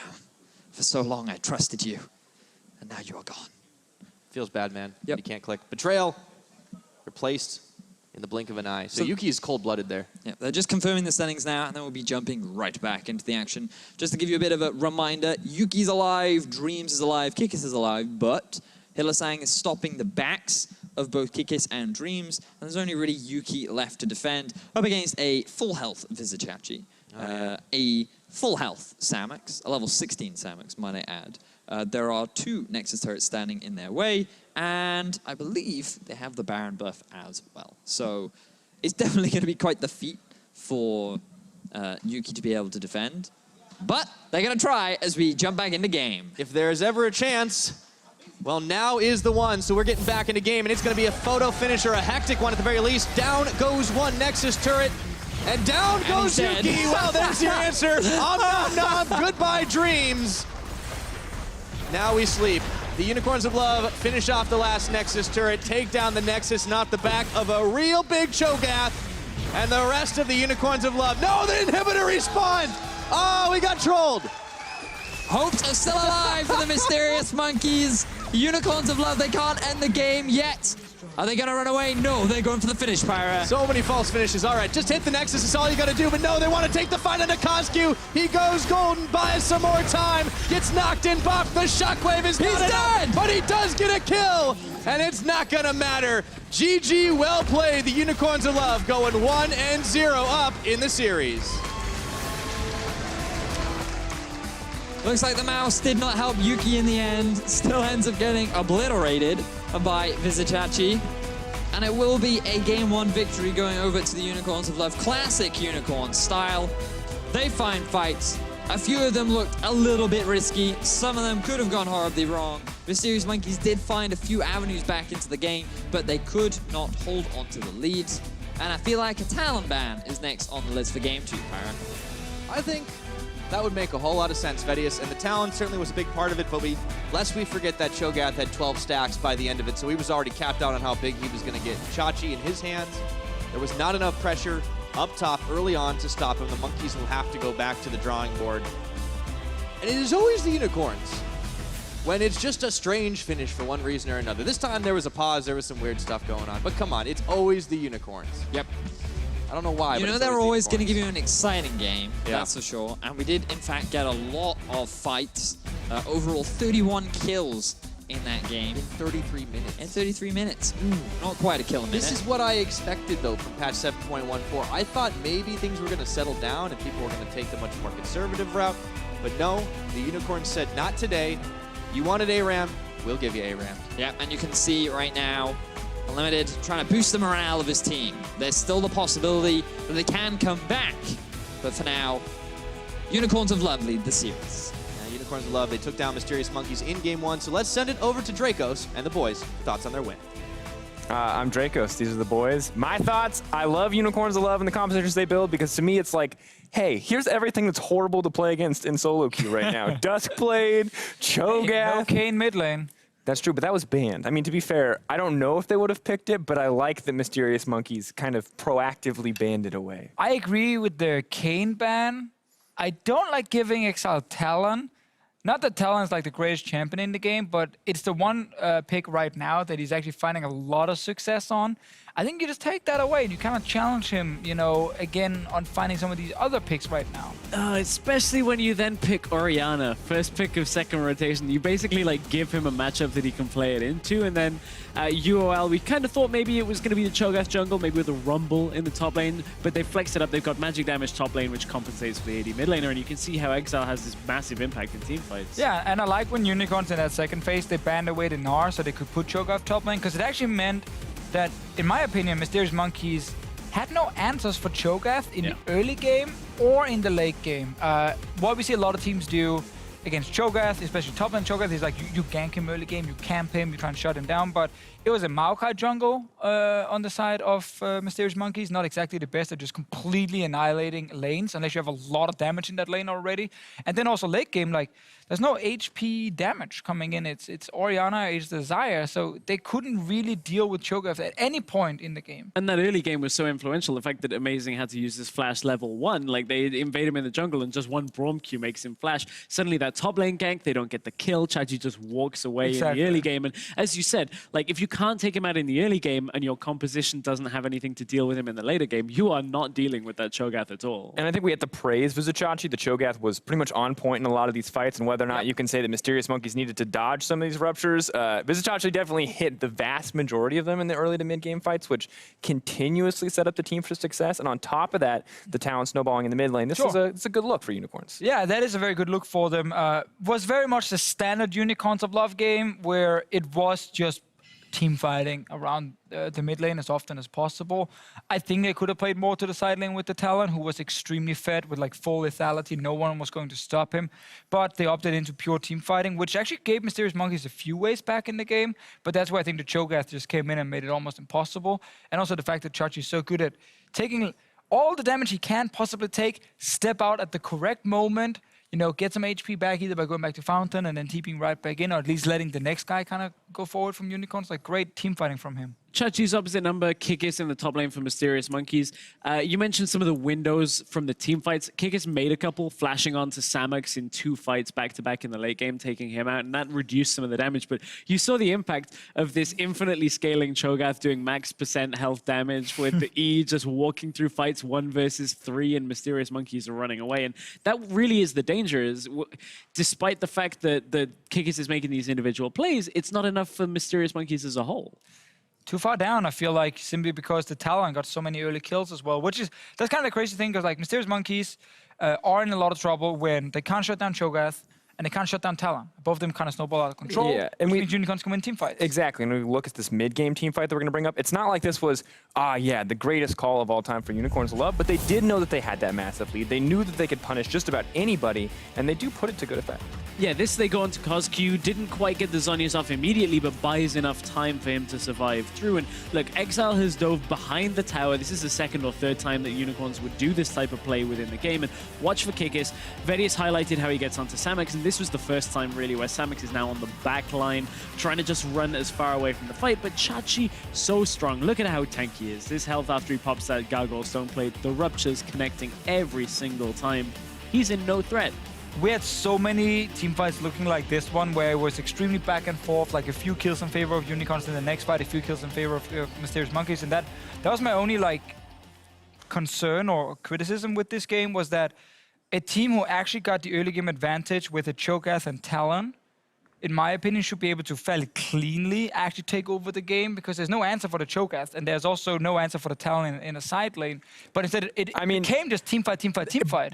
For so long, I trusted you, and now you are gone. Feels bad, man. Yep. You can't click. Betrayal. Replaced in the blink of an eye. So Yuki is cold-blooded there. Yeah, they're just confirming the settings now, and then we'll be jumping right back into the action. Just to give you a bit of a reminder, Yuki's alive, Dreams is alive, Kikis is alive, but Hylissang is stopping the backs of both Kikis and Dreams, and there's only really Yuki left to defend, up against a full health Vizicsacsi, a full health Samux, a level 16 Samux, might I add. There are 2 Nexus turrets standing in their way, and I believe they have the Baron buff as well. So it's definitely going to be quite the feat for Yuki to be able to defend. but they're going to try as we jump back into game. If there's ever a chance, well, now is the one. So we're getting back into game, and it's going to be a photo finish or a hectic one at the very least. Down goes one Nexus turret, and down goes Yuki. Well, there's your answer. Om nom nom. Goodbye, dreams. Now we sleep. The Unicorns of Love finish off the last Nexus turret, take down the Nexus, not the back of a real big Cho'Gath. And the rest of the Unicorns of Love. No, the inhibitor respawned. Oh, we got trolled. Hopes are still alive for the Mysterious Monkeys. Unicorns of Love, they can't end the game yet. Are they gonna run away? No, they're going for the finish, Pyra. So many false finishes. All right, just hit the Nexus, is all you gotta do, but no, they want to take the fight into CozQ. He goes golden, buys some more time, gets knocked in, buff, the shockwave is not enough, but he does get a kill, and it's not gonna matter. GG, well played. The Unicorns of Love going 1-0 up in the series. Looks like the mouse did not help Yuki in the end. Still ends up getting obliterated by Vizicsacsi. And it will be a Game 1 victory going over to the Unicorns of Love. Classic Unicorn style. They find fights. A few of them looked a little bit risky. Some of them could have gone horribly wrong. Mysterious Monkeys did find a few avenues back into the game, but they could not hold onto the leads. And I feel like a Talon ban is next on the list for Game 2, Pyra. I think that would make a whole lot of sense, Vedius, and the Talon certainly was a big part of it, but lest we forget that Cho'Gath had 12 stacks by the end of it, so he was already capped out on how big he was going to get. Chachi in his hands, there was not enough pressure up top early on to stop him. The Monkeys will have to go back to the drawing board. And it is always the Unicorns when it's just a strange finish for one reason or another. This time there was a pause, there was some weird stuff going on, but come on, it's always the Unicorns. Yep. I don't know why, you but know, they're always going to give you an exciting game, that's for sure. And we did, in fact, get a lot of fights. Overall, 31 kills in that game. In 33 minutes. In 33 minutes. Not quite a kill a minute. This is what I expected, though, from patch 7.14. I thought maybe things were going to settle down and people were going to take the much more conservative route. But no, the Unicorns said, not today. You wanted ARAM, we'll give you ARAM. Yeah, and you can see right now, Unlimited trying to boost the morale of his team. There's still the possibility that they can come back. But for now, Unicorns of Love lead the series. Unicorns of Love, they took down Mysterious Monkeys in Game 1. So let's send it over to Dracos and the boys. Thoughts on their win? I'm Dracos. These are the boys. My thoughts, I love Unicorns of Love and the compositions they build because to me it's like, hey, here's everything that's horrible to play against in solo queue right now. Duskblade, Cho'Gath. No Kayn mid lane. That's true, but that was banned. I mean, to be fair, I don't know if they would have picked it, but I like that Mysterious Monkeys kind of proactively banned it away. I agree with the Kayn ban. I don't like giving Exileh Talon. Not that Talon's like the greatest champion in the game, but it's the one pick right now that he's actually finding a lot of success on. I think you just take that away and you kind of challenge him, you know, again on finding some of these other picks right now. Especially when you then pick Orianna, first pick of second rotation. You basically like give him a matchup that he can play it into, and then UOL, we kind of thought maybe it was going to be the Cho'Gath jungle, maybe with a Rumble in the top lane, but they flexed it up. They've got magic damage top lane, which compensates for the AD mid laner, and you can see how Exileh has this massive impact in team fights. Yeah, and I like when Unicorns in that second phase, they banned away the Gnar so they could put Cho'Gath top lane, because it actually meant that, in my opinion, Mysterious Monkeys had no answers for Cho'Gath in the early game or in the late game. What we see a lot of teams do against Cho'Gath, especially top lane Cho'Gath, is like you gank him early game, you camp him, you try and shut him down, but it was a Maokai jungle on the side of Mysterious Monkeys, not exactly the best at just completely annihilating lanes, unless you have a lot of damage in that lane already. And then also late game, like, there's no HP damage coming in. It's Orianna, it's the Xayah, so they couldn't really deal with Cho'Gath at any point in the game. And that early game was so influential. The fact that Amazing had to use this flash level 1, like they invade him in the jungle and just one Braum Q makes him flash. Suddenly that top lane gank, they don't get the kill. Chachi just walks away in the early game. And as you said, like if you can't take him out in the early game and your composition doesn't have anything to deal with him in the later game, you are not dealing with that Cho'Gath at all. And I think we have to praise Vizicsacsi. The Cho'Gath was pretty much on point in a lot of these fights, and whether or not you can say that Mysterious Monkeys needed to dodge some of these ruptures, Vizicsacsi definitely hit the vast majority of them in the early to mid game fights, which continuously set up the team for success. And on top of that, the Talon snowballing in the mid lane. This is a good look for Unicorns. Yeah, that is a very good look for them. Was very much the standard Unicorns of Love game where it was just team fighting around the mid lane as often as possible. I think they could have played more to the side lane with the Talon, who was extremely fed with like full lethality. No one was going to stop him. But they opted into pure team fighting, which actually gave Mysterious Monkeys a few ways back in the game. But that's why I think the Cho'Gath just came in and made it almost impossible. And also the fact that Xerxe is so good at taking all the damage he can possibly take, step out at the correct moment, you know, get some HP back either by going back to Fountain and then TPing right back in, or at least letting the next guy kind of go forward from Unicorns. Like, great team fighting from him. Xerxe's opposite number, Kikis in the top lane for Mysterious Monkeys. You mentioned some of the windows from the team fights. Kikis made a couple, flashing onto Samux in 2 fights back-to-back in the late game, taking him out, and that reduced some of the damage. But you saw the impact of this infinitely scaling Cho'Gath doing max % health damage with the E just walking through fights 1 versus 3, and Mysterious Monkeys are running away. And that really is the danger, is despite the fact that Kikis is making these individual plays, it's not enough for Mysterious Monkeys as a whole. Too far down, I feel like, simply because the Talon got so many early kills as well, that's kind of the crazy thing, because like Mysterious Monkeys are in a lot of trouble when they can't shut down Cho'Gath and they can't shut down Talon. Both of them kind of snowball out of control. Yeah, and Unicorns can win team fights. Exactly, and when we look at this mid-game team fight that we're going to bring up, it's not like this was, the greatest call of all time for Unicorns to love, but they did know that they had that massive lead. They knew that they could punish just about anybody, and they do put it to good effect. Yeah, this they go into CozQ, didn't quite get the Zhonya's off immediately, but buys enough time for him to survive through. And look, Exileh has dove behind the tower. This is the 2nd or 3rd time that Unicorns would do this type of play within the game. And watch for Kikis. Vedius highlighted how he gets onto Samux, and this was the first time really where Samux is now on the back line, trying to just run as far away from the fight. But Xerxe, so strong. Look at how tanky he is. This health after he pops that Gargoyle Stone Plate, the ruptures connecting every single time. He's in no threat. We had so many team fights looking like this one, where it was extremely back and forth, like a few kills in favor of Unicorns in the next fight, a few kills in favor of Mysterious Monkeys, and that was my only like concern or criticism with this game, was that a team who actually got the early game advantage with a Cho'Gath and Talon, in my opinion, should be able to fairly cleanly actually take over the game, because there's no answer for the Cho'Gath, and there's also no answer for the Talon in a side lane. But instead, it became just team fight.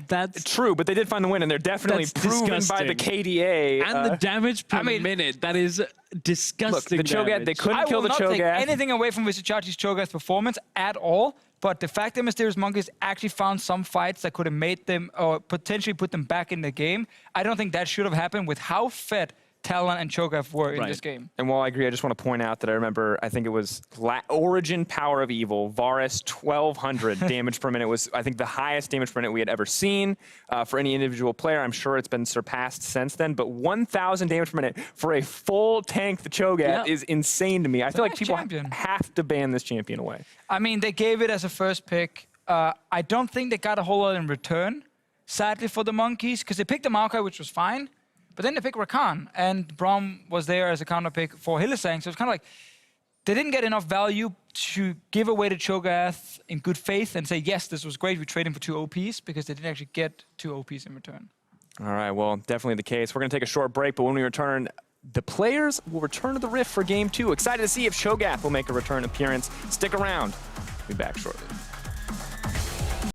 That's true, but they did find the win, and they're definitely proven by the KDA. And the damage per minute, that is disgusting. Look, the Cho'Gath, they couldn't kill the Cho'Gath. I will not take anything away from Vizicsacsi's Cho'Gath performance at all, but the fact that Mysterious Monkeys actually found some fights that could have made them, or potentially put them back in the game, I don't think that should have happened with how fed Talon and Cho'Gath were in this game. And while I agree, I just want to point out that I remember, I think it was Origin Power of Evil, Varus 1200 damage per minute was, I think, the highest damage per minute we had ever seen for any individual player. I'm sure it's been surpassed since then, but 1,000 damage per minute for a full tank, the Cho'Gath, is insane to me. I feel like people have to ban this champion away. I mean, they gave it as a first pick. I don't think they got a whole lot in return, sadly, for the Monkeys, because they picked the Maokai, which was fine. But then they picked Rakan, and Braum was there as a counter pick for Hylissang. So it's kind of like they didn't get enough value to give away the Cho'Gath in good faith and say, yes, this was great, we trade him for 2 OPs, because they didn't actually get 2 OPs in return. All right, well, definitely the case. We're going to take a short break, but when we return, the players will return to the Rift for Game 2. Excited to see if Cho'Gath will make a return appearance. Stick around. We'll be back shortly.